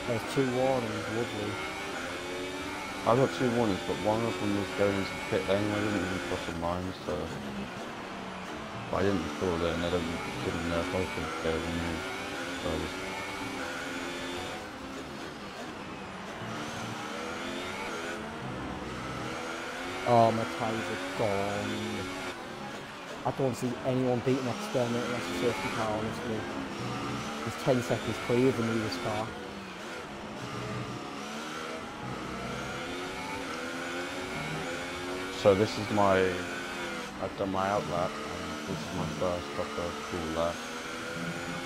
There's 2 warnings, lovely. I got 2 warnings, but one of them was going into the pit lane. I didn't even cross the line, so but I didn't install it, and I didn't know if I could go and move. So I just Oh, my tyres are gone. I don't see anyone beating Exterminator unless a safety car, honestly. He's 10 seconds clear of the newest car. So this is I've done my outlap, and this is my first proper full lap.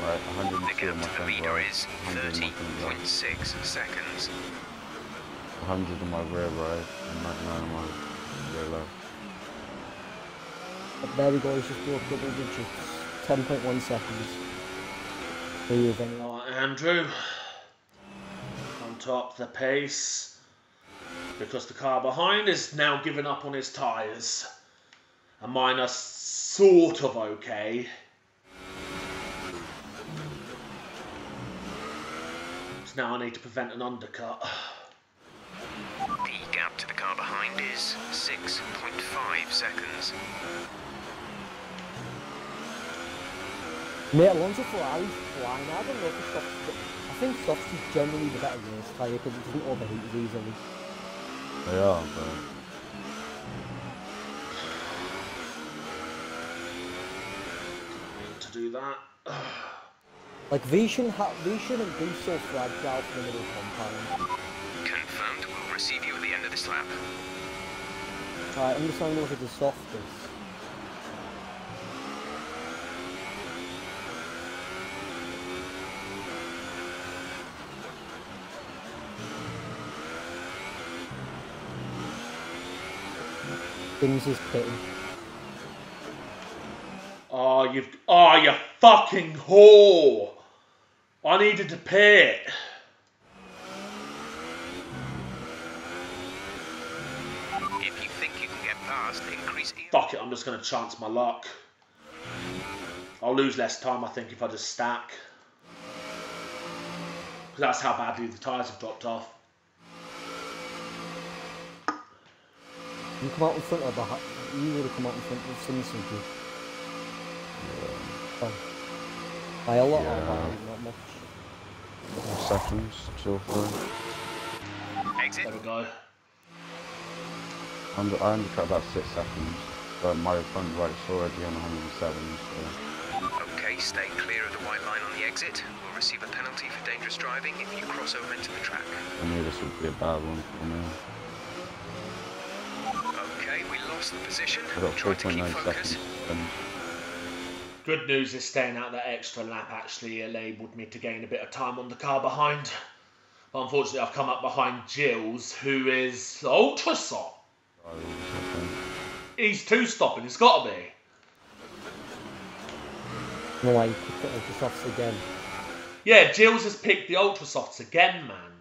Right, The 102 gap on my to the front leader right, is 100 on my front 30.6 seconds. left, 100 on my rear right, and 99 on my rear left. But there we go, he's just broke double digits. 10.1 seconds. Clear of any. Right, Andrew. On top of the pace. Because the car behind is now giving up on his tyres. And mine are sort of okay. So now I need to prevent an undercut. The gap to the car behind is 6.5 seconds. Mate, Alonso Ferrari's flying. I don't know if the softs, I think softs is generally the better race tyre because it doesn't overheat as easily. They are, but do that. Like, these shouldn't be so fragile for the middle compound. Confirmed. We'll receive you at the end of this lap. Alright, I'm just trying to look at the softest. Things is pitting. Oh, you fucking whore! I needed to pit. If you think you can get past, increase... Fuck it, I'm just gonna chance my luck. I'll lose less time, I think, if I just stack. Because that's how badly the tyres have dropped off. You come out in front of the... You would have come out in front of Simpson. Oh. By a lot or by not much? 4 seconds, 2 or 3. Exit. There we go. I undercut about 6 seconds, but my front right's already on 107, so... Okay, stay clear of the white line on the exit. We'll receive a penalty for dangerous driving if you cross over into the track. I knew this would be a bad one for me. Okay, we lost the position. I got Try to keep 4.9 focus. seconds. Good news is staying out that extra lap actually enabled me to gain a bit of time on the car behind. But unfortunately, I've come up behind Gilles, who is ultra soft. He's 2-stopping, it's got to be. No way, you picked the ultra softs again. Yeah, Gilles has picked the ultra softs again, man.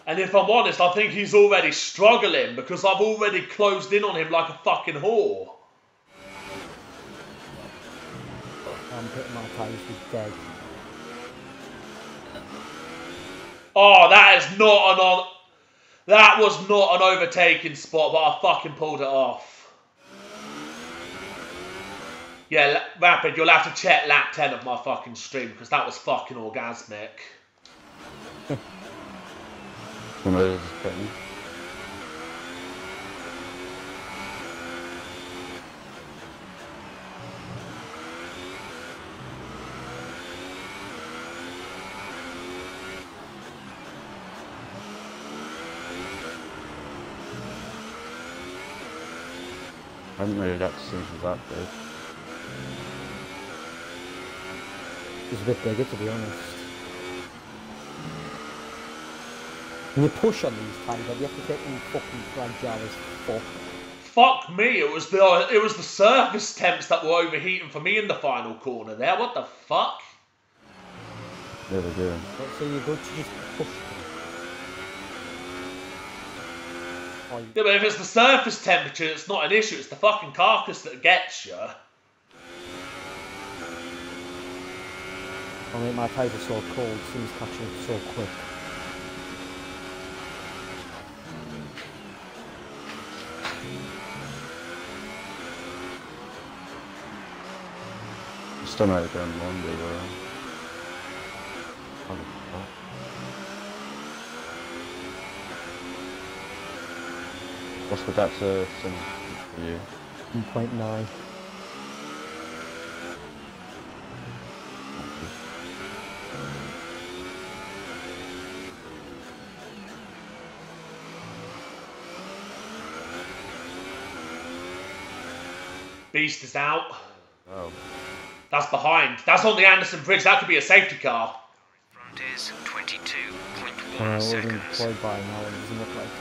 And if I'm honest, I think he's already struggling because I've already closed in on him like a fucking whore. I'm putting my tyres with dead. Oh, that is not an that was not an overtaking spot, but I fucking pulled it off. Yeah, Rapid, you'll have to check lap 10 of my fucking stream because that was fucking orgasmic. I haven't really got to see if that big. It's a bit bigger, to be honest. When you push on these tyres, you have to take them fucking fragile as fuck. Fuck me, it was the surface temps that were overheating for me in the final corner there. What the fuck? Yeah, they do. So you're good to just push them. Yeah, but if it's the surface temperature, it's not an issue. It's the fucking carcass that gets you. I mean, my tyres are so cold, things catching up so quick. Still might have gone longer, though. What's the gap to Sim for you? 1.9. Beast is out. Oh. That's behind. That's on the Anderson Bridge. That could be a safety car. Front is 22.1 I wasn't seconds. employed by now, and it doesn't look like it.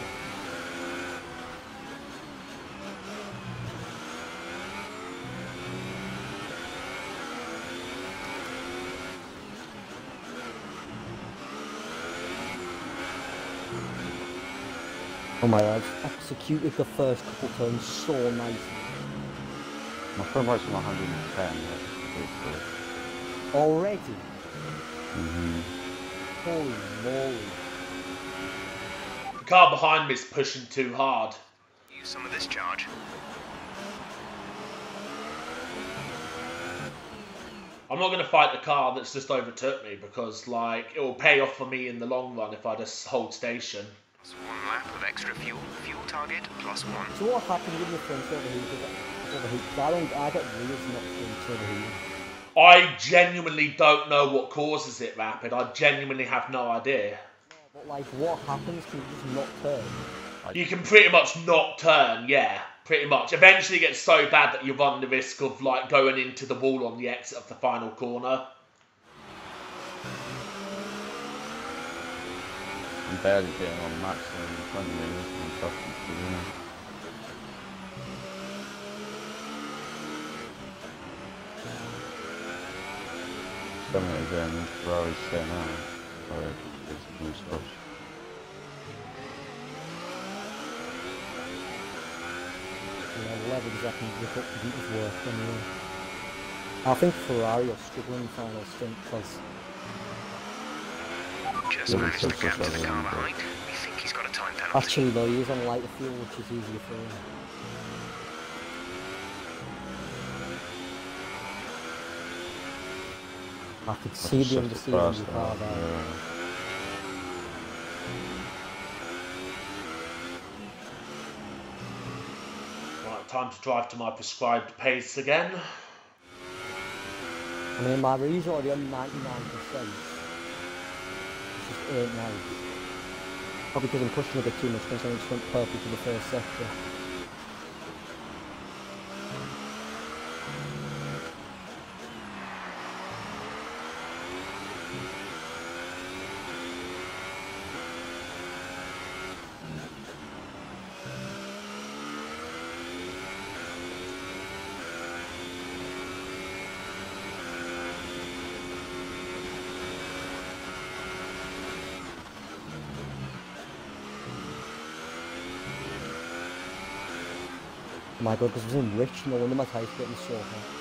Oh my god, executed the first couple turns so nicely. My front right's on 110. Already? Mm-hmm. Holy moly. The car behind me is pushing too hard. Use some of this charge. I'm not going to fight the car that's just overtook me because, like, it will pay off for me in the long run if I just hold station. That's 1 lap. lap of extra fuel. Fuel target +1. So what happens when the fronts overheat? I get wheels not fronts overheating. I genuinely don't know what causes it, Rapid. I genuinely have no idea. But like, what happens? Can you just not turn? You can pretty much not turn, yeah. Pretty much. Eventually it gets so bad that you run the risk of like going into the wall on the exit of the final corner. I'm barely getting on maximum in front of me. This is tough to do. Coming again, Ferrari's setting out. Sorry, it's a new stuff. Yeah, 11 seconds look up to beat his work anyway. I think Ferrari are struggling in final stint because Just managed the gap to the car behind. We think he's got a time penalty. actually though he is on lighter fuel, which is easier for him. I could see the understeer in the car there. Right, time to drive to my prescribed pace again. I mean, my read's already on 99%. Which is 8 now. Probably because I'm pushing a bit too much because I just went purple to the first sector. Oh my god, because I was in rich, no wonder my tyres getting so hot.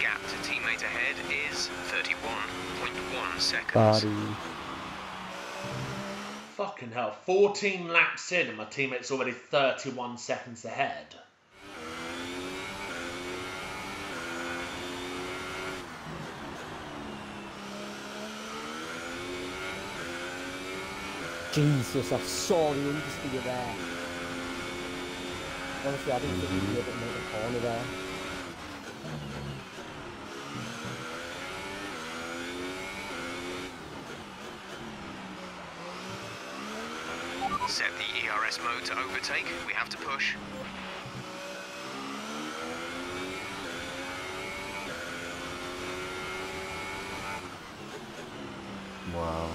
Gap to teammate ahead is 31.1 seconds. Body. Fucking hell, 14 laps in and my teammate's already 31 seconds ahead. Jesus, I saw the understeer there. Honestly, I didn't think he'd be able to make a corner there. Set the ERS mode to overtake. We have to push. Wow.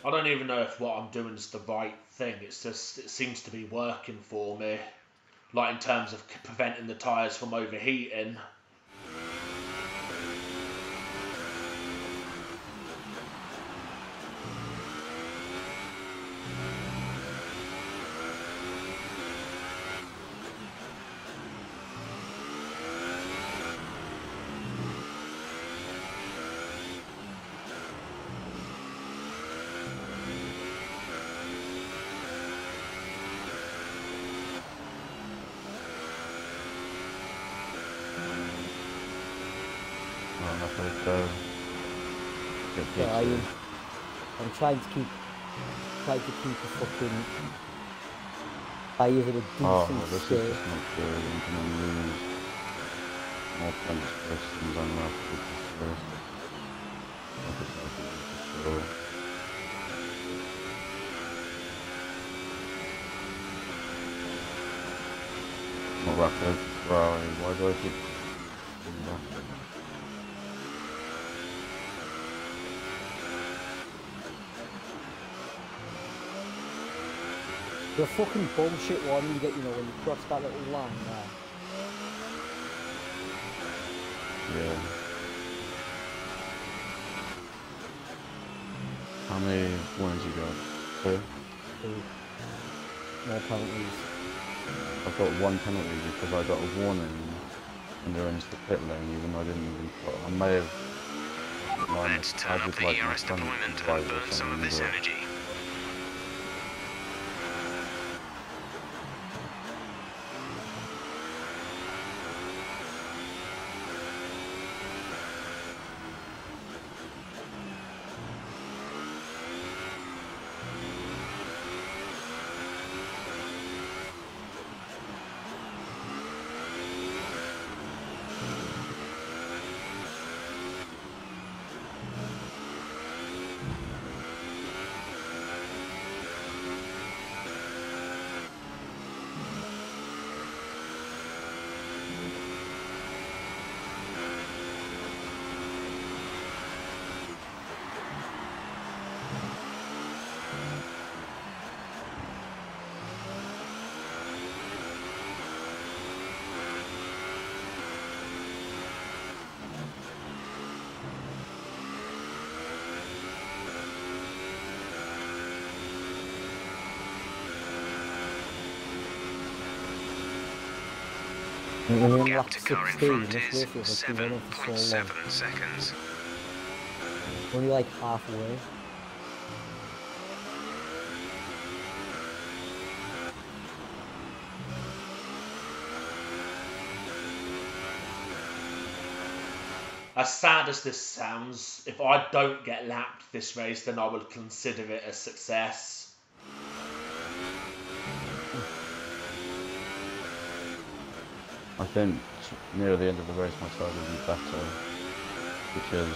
I don't even know if what I'm doing is the right thing. It's just, it seems to be working for me. Like in terms of preventing the tyres from overheating. trying. I'm trying to keep a fucking tires at a decent this state. is just not good. I'm gonna lose more points for this than I'm gonna have to do this. Sure. Not rapid, Ferrari. Why do I keep doing rapid? The fucking bullshit one you get, you know, when you cross that little line there. Yeah. How many warnings you got? 2? 2 more penalties. I've got 1 penalty because I got a warning when they were into the pit lane, even though I didn't even put. I may have. Let's turn up the ERS deployment and burn some of this energy. Gap to car in front is 7.7 seconds. Only like halfway. As sad as this sounds, if I don't get lapped this race, then I would consider it a success. I think near the end of the race my side will be better because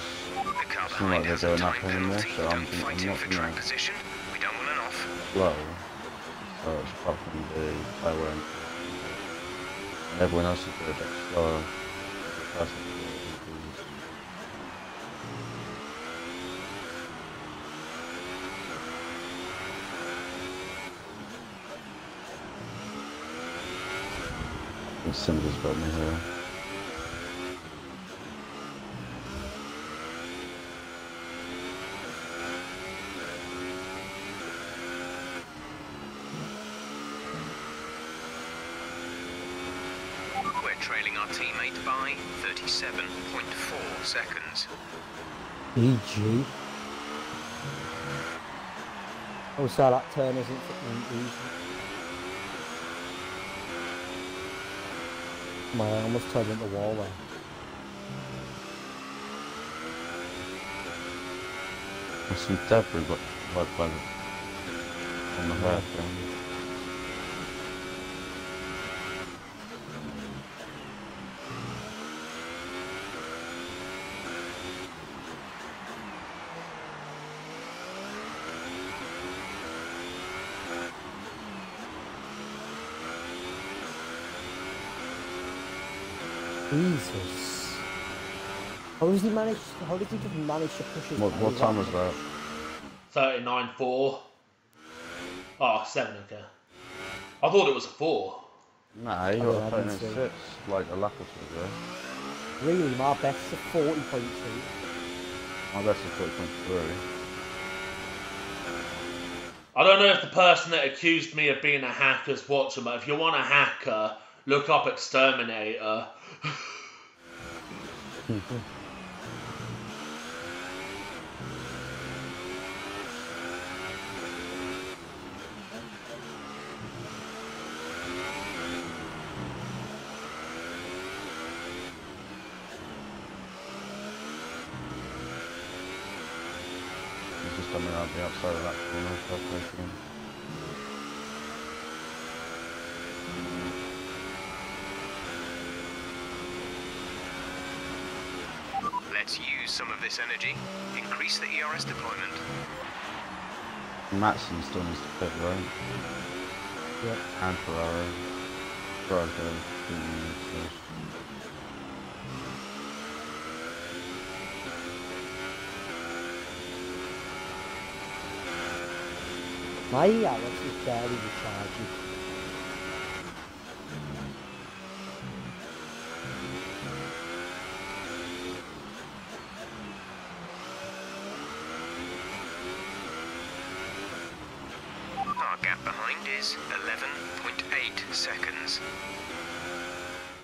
it's not like they're going up anymore, so I'm not position. We don't want an off. slow. So it's apart from the tyre end. And everyone else is a bit slower. Cinder's got me here. We're trailing our teammate by 37.4 seconds. EG. Oh, so that turn isn't fucking easy. I almost turned into the wall there. There's some debris like by the, on the hairpin. Jesus. How did he just manage to push his What time was that? 39.4. Oh, 7, okay. I thought it was a 4. Nah, you got a 39.6 like a lap or two ago. Really, my best's a 40.2. My best is 40.3. I don't know if the person that accused me of being a hacker's watching, but if you want a hacker, look up Exterminator. He's just coming around the outside of that corner, so I'll take him. Let's use some of this energy. Increase the ERS deployment. Matson still needs to fit, right? Yep. And Ferrari. Ferrari's going to My ERS is barely recharging. Our gap behind is 11.8 seconds.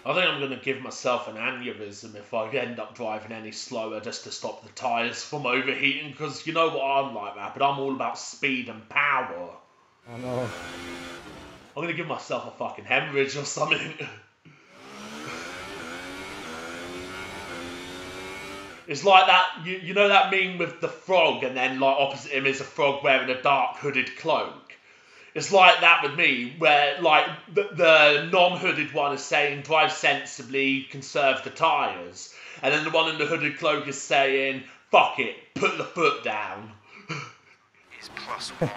I think I'm going to give myself an aneurysm if I end up driving any slower just to stop the tyres from overheating, because you know what I'm like, man, but I'm all about speed and power. I know. I'm going to give myself a fucking hemorrhage or something. It's like that, you know that meme with the frog and then like opposite him is a frog wearing a dark hooded cloak? It's like that with me, where like the non-hooded one is saying drive sensibly, conserve the tyres, and then the one in the hooded cloak is saying fuck it, put the foot down. Is +1.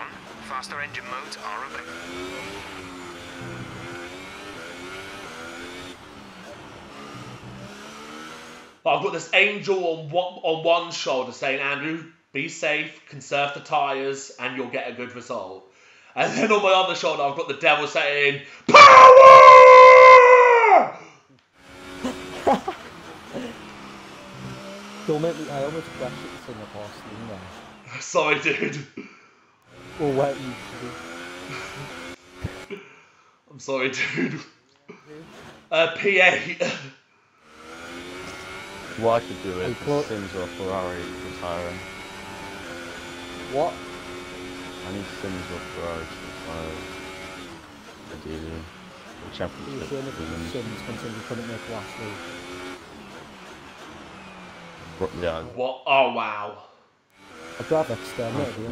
Faster engine modes are available. I've got this angel on one shoulder saying, Andrew, be safe, conserve the tyres, and you'll get a good result. And then on my other shoulder, I've got the devil saying, power! Don't make me, I almost crashed at the Singapore scene there. Sorry, dude. Or where it used to be. I'm sorry, dude. P8. What I could do is Hey, Sims or Ferrari retiring. What? I need Sims or Ferrari to retire. Ideally. The Are you championship. sure if Sims considering couldn't make last week? Yeah. What? Oh, wow. I'd rather exterminate you.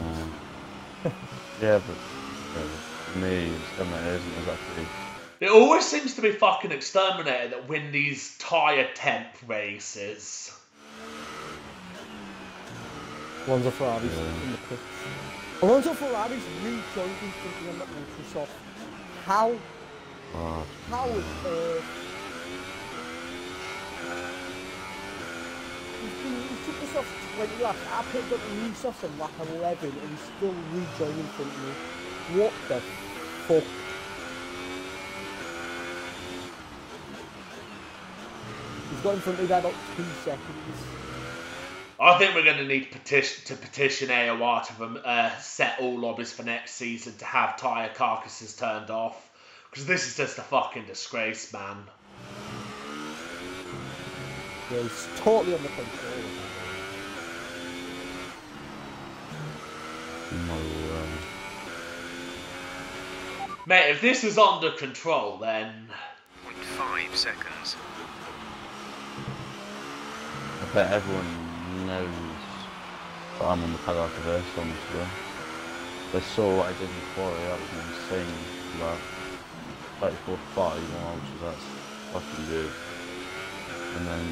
Yeah, but for me, Exterminator isn't exactly. It always seems to be fucking Exterminator that win these tyre temp races. Alonso Ferrari's in the pits. Alonso Ferrari's rejoined thinking on the Microsoft. How? How on earth? He took this off 20 laps. I picked up the new softs in lap 11 and he's still rejoining in front of me. What the fuck? He's got in front of me by about 2 seconds. I think we're going to need to petition AOR to set all lobbies for next season to have tyre carcasses turned off. Because this is just a fucking disgrace, man. Yeah, he's totally under control. No way. Mate, if this is under control, then... 0.5 seconds. I bet everyone knows that I'm on the paddock of their songs as well. They saw what I did in Quarry, that was an insane lap. 34.5 miles, that's fucking good. And then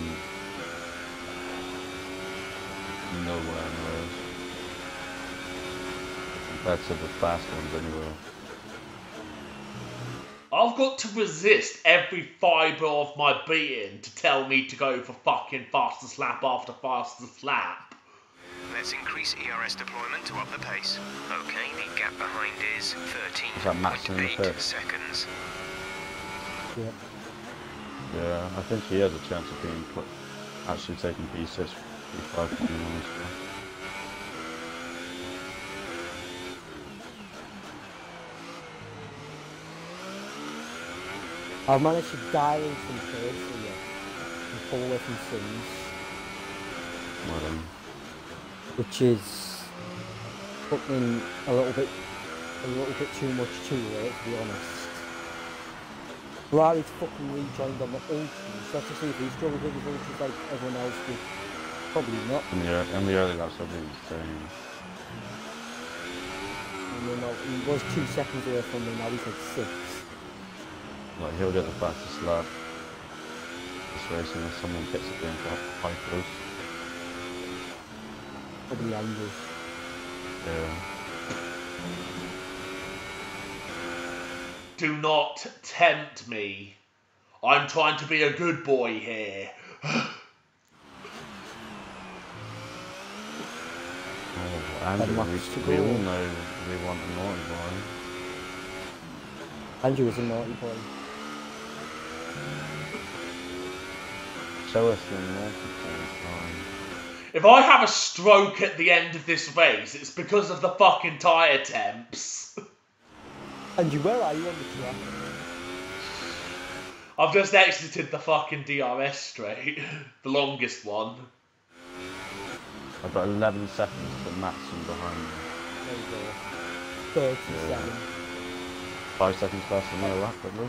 nowhere knows. Compared to the fast ones anyway. I've got to resist every fibre of my being to tell me to go for fucking fastest lap after fastest lap. Let's increase ERS deployment to up the pace. Okay, the gap behind is that Maxson in the 13.8 pit? seconds. Yeah. Yeah, I think he has a chance of being actually taking P6, P5 from him, honestly. I've managed to dial in some pace here and pull away from Sims, Well done. which is fucking a little bit too much too late, to be honest. Ferrari's fucking rejoined on the Ultras, so to see if he struggles with his Ultras like everyone else would. Probably not. In the early laps, I've been saying. he was 2 seconds away from me, now he's like 6. Like, he'll get the fastest lap. This race unless someone gets it in high close. Probably Andrew. Yeah. Do not tempt me. I'm trying to be a good boy here. Oh, Andrew, we all know we want a naughty boy. Andrew is a naughty boy. Show us your naughty boy. If I have a stroke at the end of this race, it's because of the fucking tyre temps. Andrew, where are you on the track? I've just exited the fucking DRS straight. The longest one. I've got 11 seconds to Matson behind me. There you go. 37. Yeah. 5 seconds faster than my lap, probably.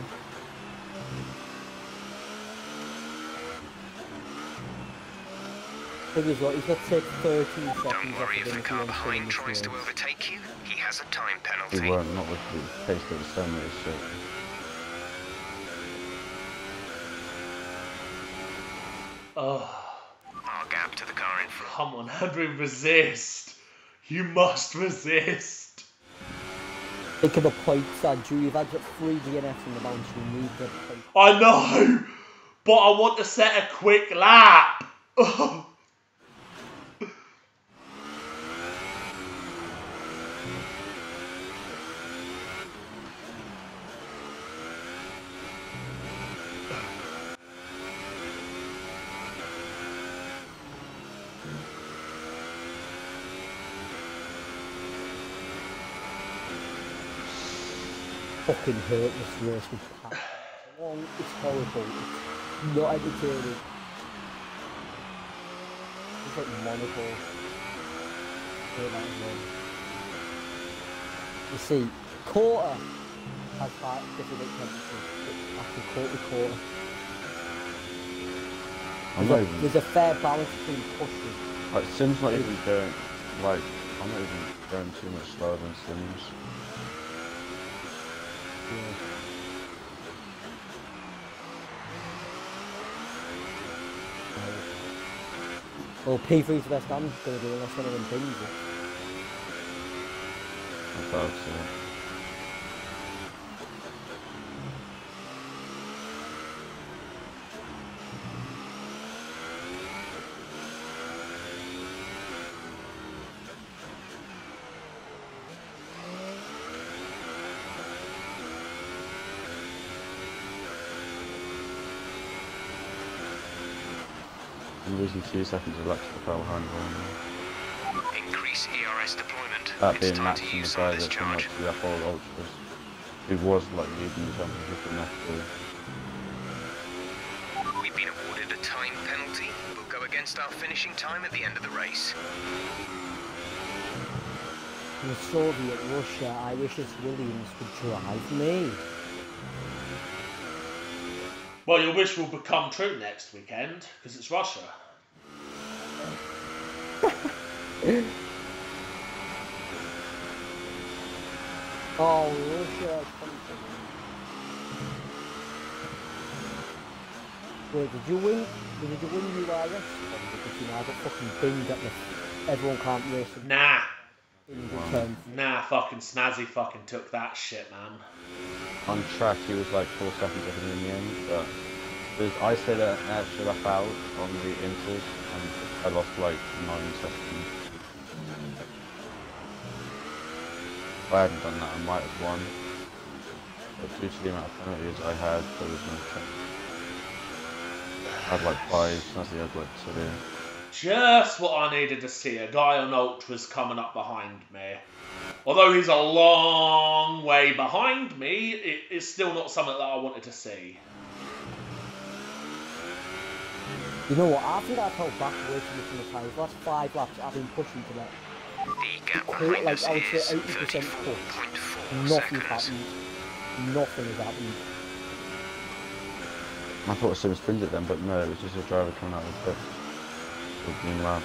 Thing is, what, he's got to take 13 seconds Don't off worry of if him the if he car wants to win behind this tries to race. overtake you. He has a time penalty. We weren't, not with the pace that was so much shit. Oh, Our gap to the car in front. come on, Andrew, resist. You must resist. Think of the points, Andrew. You've had 3 DNFs in the bounce. You need the points. I know, but I want to set a quick lap. Fucking hurt this race with Pat. It's long, it's horrible, it's not entertaining. It's like Monaco. Hate that as well. You see, quarter has high difficult temperatures, but after quarter. There's a fair balance between pushing. Like, Sim's not even going, like, I'm not even going too much slower than Sims. Yeah. Well, P3's the best I'm going to do unless one of them pings it. I doubt so. I'm losing 2 seconds of electrical power behind me. Increase ERS deployment. That It's being time Max to and the use guy some of this that came up charge. to the Apollo Ultras, who was like leading the championship in F2. We've been awarded a time penalty. We'll go against our finishing time at the end of the race. In Soviet Russia, I wish this Williams would drive me. Well, your wish will become true next weekend, because it's Russia. Oh, Russia. Wait, did you win? Did you win URS? Because you know I got fucking binged at the everyone can't race Nah. in return. Nah, fucking Snazzy fucking took that shit, man. On track, he was like 4 seconds ahead in the end, but I stayed an extra lap out on the inters, and I lost like 9 seconds. If I hadn't done that, I might have won. But due to the amount of penalties I had, there was no chance. I had like 5, Snazzy had like 2. Just what I needed to see. A guy on Ultras coming up behind me. Although he's a long way behind me, it's still not something that I wanted to see. You know what? I think I've held back way too much in the tyres. Last 5 laps, I've been pushing to that. The gap Like, behind us I would say is 80% push. 34.4 Nothing seconds. happened. Nothing has happened. I thought Sim sprinted then, but no, it was just a driver coming out of the pit. With green lap.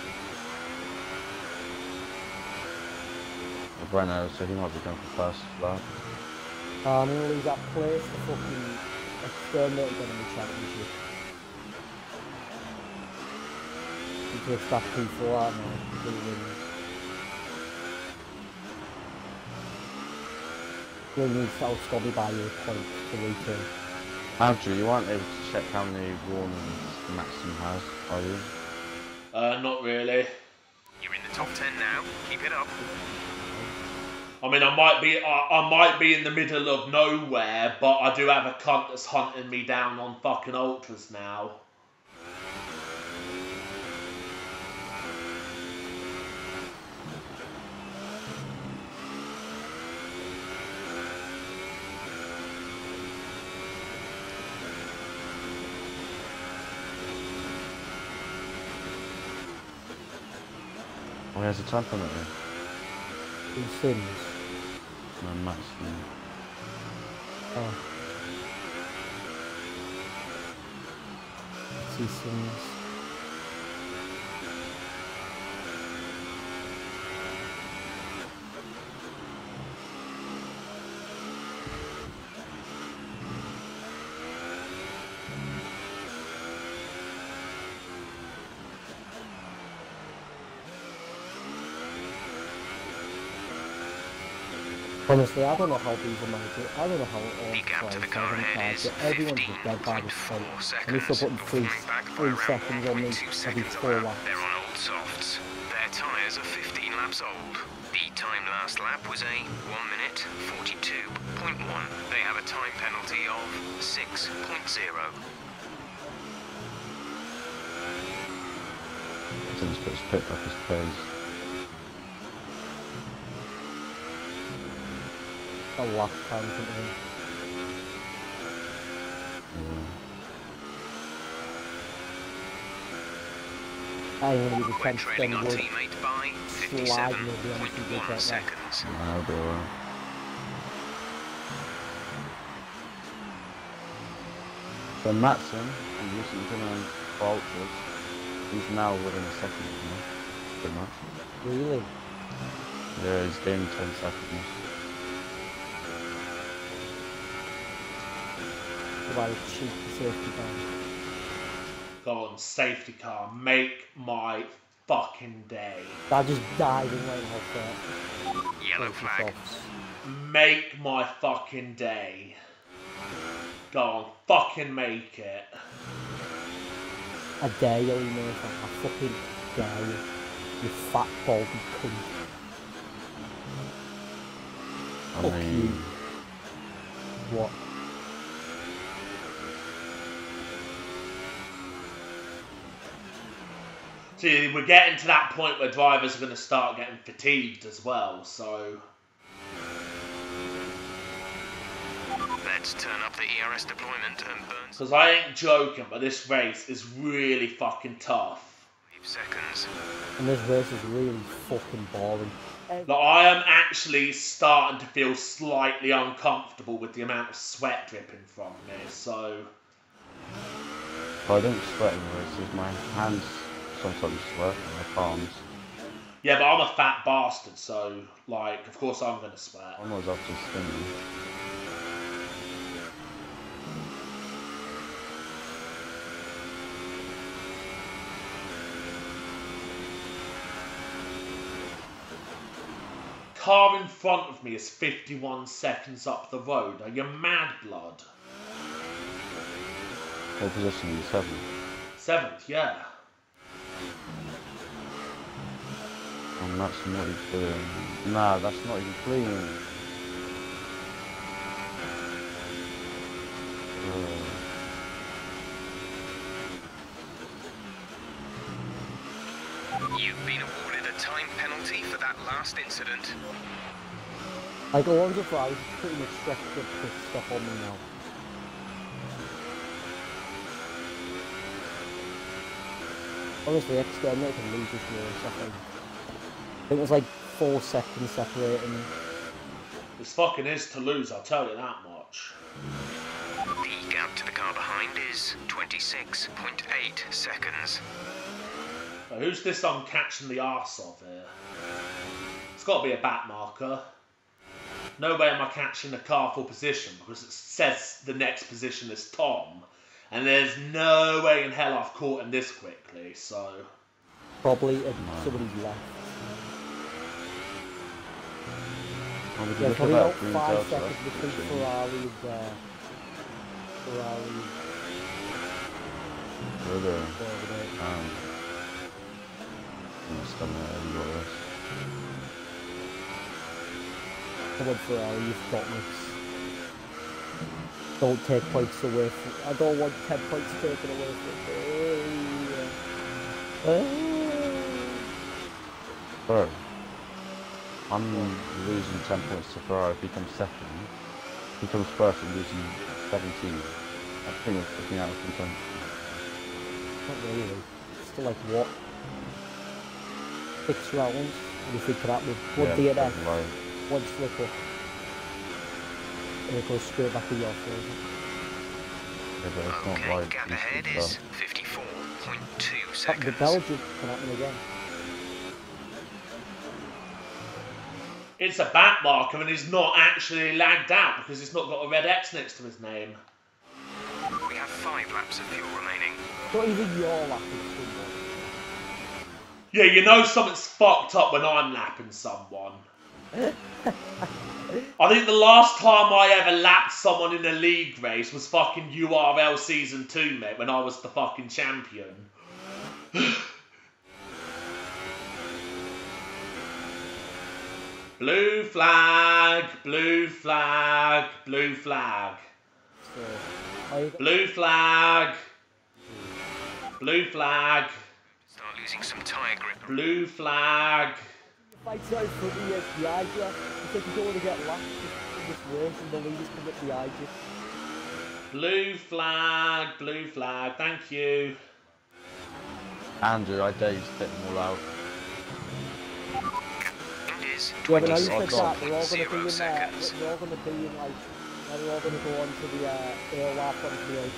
Renault, so he might be going for first lap. I'm gonna lose that place to fucking exterminate again in the championship. He takes that P4 out now, he wins. He needs to outscore me by 8 points to return. Andrew, you aren't able to check how many warnings Maxim has, are you? Not really. You're in the top 10 now. Keep it up. I mean, I might be in the middle of nowhere, but I do have a cunt that's hunting me down on fucking ultras now. Oh, he has a time penalty. Who sins? No, Maxim. Oh. He sins. Honestly, I don't know how these are managed. I don't know how all The gap to the players car have ahead is everyone's just dead by the front. 15.4 And if seconds. they're putting Flying back by three around seconds on me 1.2 every seconds 4 a lap. laps. They're on old softs. Their tyres are 15 laps old. The time last lap was a 1 minute 42.1. They have a time penalty of 6.0. Since put his pit back his crazy. The last time something. I'm gonna be the We're 10th trailing our wood. teammate by Slide will be on 2 57.1 seconds. I'll be alright. So Maxim, who recently been on for ultras, he's now within a second of me, pretty much. Really? Yeah, he's gained 10 seconds. About a cheap safety car. Go on, safety car, make my fucking day. That just died in lane off Yellow flag. Make my fucking day. Go on, fucking make it. I dare you, Nathan. I fucking dare you. You fat baldy cunt. I Fuck mean, you. What? See, we're getting to that point where drivers are going to start getting fatigued as well, so... Let's turn up the ERS deployment and burn Because I ain't joking, but this race is really fucking tough. 5 seconds. And this race is really fucking boring. Like, I am actually starting to feel slightly uncomfortable with the amount of sweat dripping from me, so... I don't sweat in races, my hands sometimes sweat, and my palms. Yeah, but I'm a fat bastard, so, like, of course I'm going to sweat. I'm always up to spinning. Car in front of me is 51 seconds up the road. Are you mad, blood? What position are you, 7th? 7th, yeah. And that's what he's doing. Nah, that's not even clean. You've been awarded a time penalty for that last incident. Like, Alonso Fries pretty much stretched the pit stop on me now. Honestly, Exterminate can lose this race, I think. I think it was like 4 seconds separating them. This fucking is to lose, I'll tell you that much. The gap to the car behind is 26.8 seconds. But who's this I'm catching the arse of here? It's got to be a back marker. No way am I catching a car for position because it says the next position is Tom. And there's no way in hell I've caught him this quickly, so... Probably if somebody's left. Yeah, probably about 5 seconds between Ferrari and Ferrari. Really? Come on, Ferrari, you've got this. Don't take points away from... I don't want 10 points taken away from me. Bro, I'm losing 10 points to Ferrari. If he comes second, he comes first and losing 17. I think it's looking out of contention. Not really. Still like what? 6 rounds? What do you think of that with one DNF, right. one slip up, and it goes straight back to your field? Yeah, but it's not Okay, right. gap ahead is 54.2 The seconds. Belgian can happen again. It's a back marker and he's not actually lagged out because he's not got a red X next to his name. We have 5 laps of fuel remaining. Not even your lapping someone. Yeah, you know something's fucked up when I'm lapping someone. I think the last time I ever lapped someone in a league race was fucking URL Season 2, mate, when I was the fucking champion. Blue flag, blue flag, blue flag. Blue flag. Blue flag. Start losing some tyre grip. Blue flag. Fights out for the behind you. You think you don't want to get lapped in this race and the leaders come up behind you. Blue flag, thank you. Andrew, I dare you to take them all out. It is Yeah, but now you said 26.0 that, they're all going to be in there. seconds. They're all going to be in like, they're all going to go on to the AOR front and be like,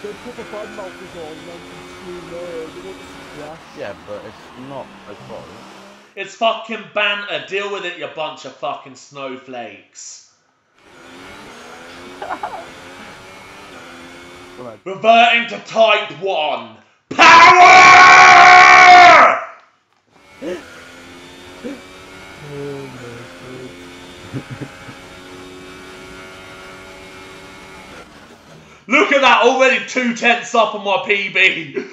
don't put the bud mouthers on and then consume you want to crash. Yeah, but it's not a fault. It's fucking banter. Deal with it, you bunch of fucking snowflakes. Reverting to Type 1. Power! Look at that, already 2 tenths up on my PB.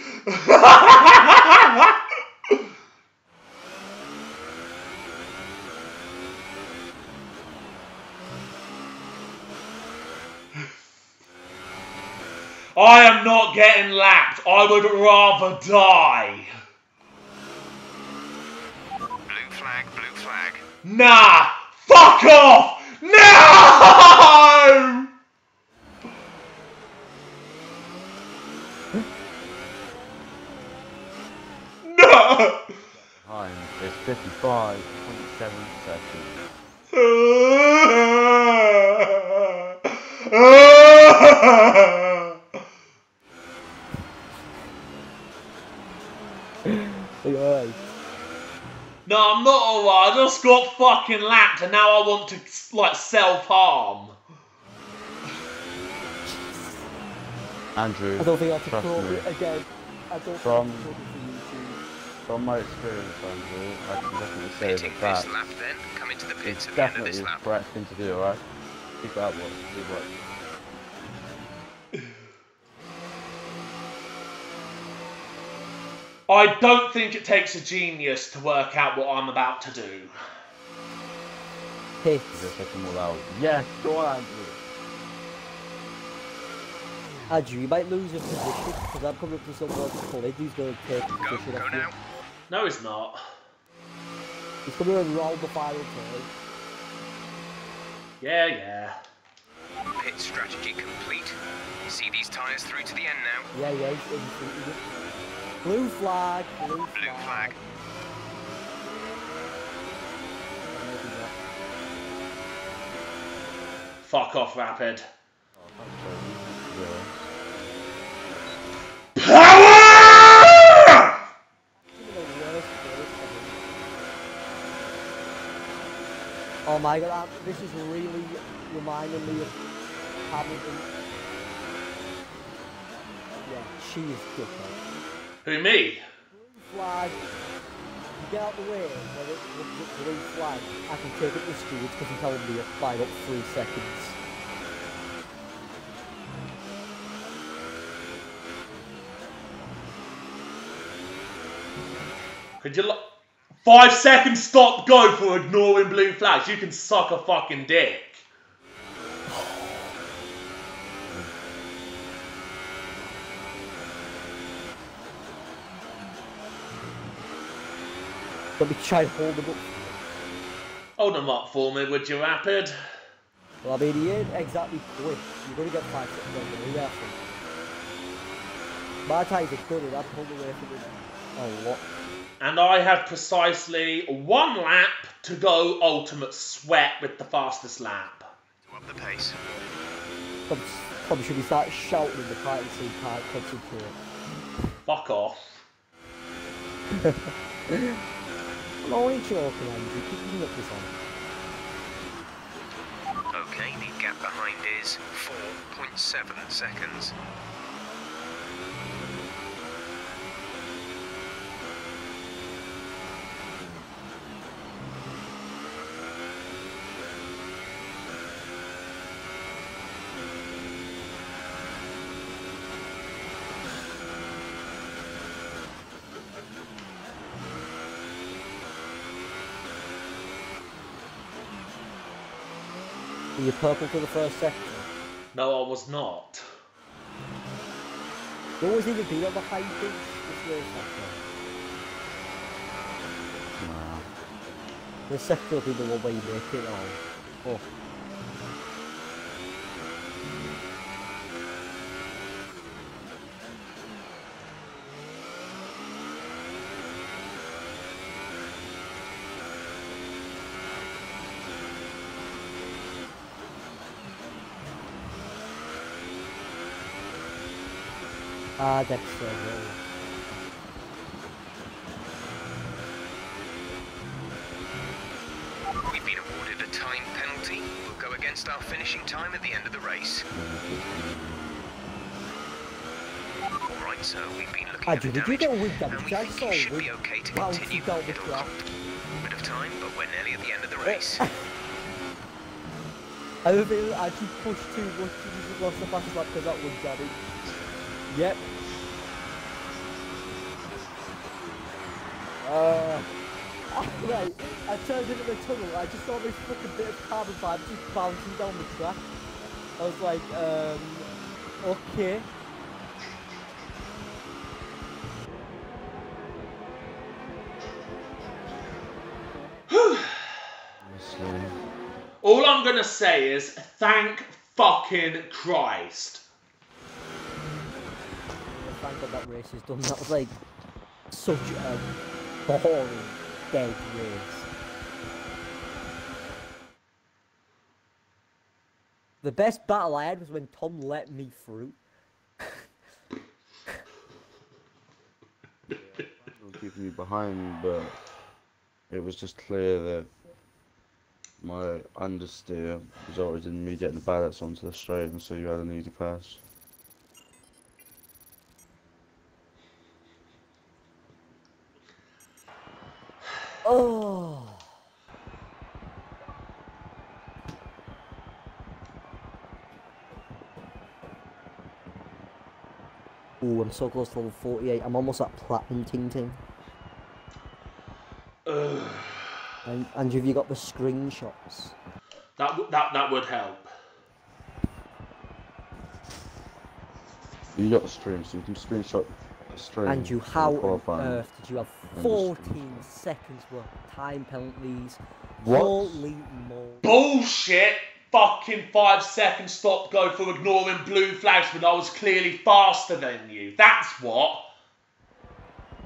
I am not getting lapped. I would rather die. Blue flag, blue flag. Nah, fuck off. No! No! Time is 55.7 seconds. Are you alright? No, I'm not alright. I just got fucking lapped and now I want to, like, self-harm. Andrew, I don't think that's trust me. appropriate again. I don't think From- that's appropriate for YouTube. From my experience, Andrew, I can definitely say Pitting that this lap then. Come into the pits it's at the end of definitely this the lap. correct thing to do, alright? Keep that one, do what. I don't think it takes a genius to work out what I'm about to do. Hits. Just take them all out. Yes, go on, Andrew. Andrew, you might lose your position because I'm coming up to someone called who's going to take the position Go off you. now. No, it's not. He's coming and roll the final turn. Yeah. Pit strategy complete. See these tyres through to the end now. Yeah, he's in front of you. Blue flag, blue flag. Blue flag. Maybe not. Fuck off, Rapid. Yeah. Power! Even the worst race ever. Oh my god, this is really reminding me of Hamilton. Yeah, she is dickhead. Who, me? Flag. You get out the way when it looks at the blue flag. I can take it to stewards because he told me to fly up 3 seconds. Could you 5 seconds stop go for ignoring blue flags? You can suck a fucking dick. Let me try and hold them up. Hold them up for me, would you, Rapid? Well, I mean, he ain't exactly quick. You're going to get 5 seconds on there, yeah. My tires are good, and I've pulled away from it a lot. And I have precisely 1 lap to go ultimate sweat with the fastest lap. To up the pace. Probably should be starting shouting in the party so you can't concentrate. Fuck off. I'm only joking, Andrew. Keep me up this on. Okay, the gap behind is 4.7 seconds. Were you purple for the first sector? No, I was not. You always need to be on the high pitch this race sector. Nah. The sector will be the one where you make it all. Oh. Ah, that's so good. We've been awarded a time penalty. We'll go against our finishing time at the end of the race. Alright, so we've been looking at the Andrew, did you damage, get a wing and damage? we I think saw it should a be wing okay to bounce continue. down the It'll track. cost a bit of time, but we're nearly at the end of the race. I don't think I actually pushed too much to just lost the fastest lap because that wing damage. Yep. Right, I turned into the tunnel, I just saw this fucking bit of carbon fibre just bouncing down the track. I was like, okay. All I'm gonna say is thank fucking Christ. Thank God that race is done. That was like such a boring, dead race. The best battle I had was when Tom let me through. Keeping you behind, but it was just clear that my understeer resulted in me getting the balance onto the straight, and so you had an easy pass. Oh. Ooh, I'm so close to level 48. I'm almost at platinum ting. And have you got the screenshots? That would help. You got the stream, so you can screenshot the stream. And you, how on earth did you have 14 seconds worth of time penalties? What? Holy moly. Bullshit! Fucking 5 second stop go for ignoring blue flags when I was clearly faster than you. That's what.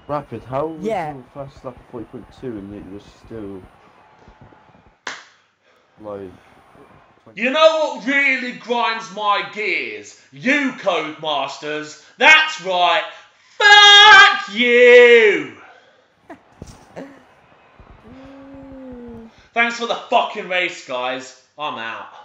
Rapid, how was Yeah. your fast lap of 40.2 and yet you were still like... You know what really grinds my gears? You Codemasters. That's right. Fuck you! Thanks for the fucking race, guys. I'm out.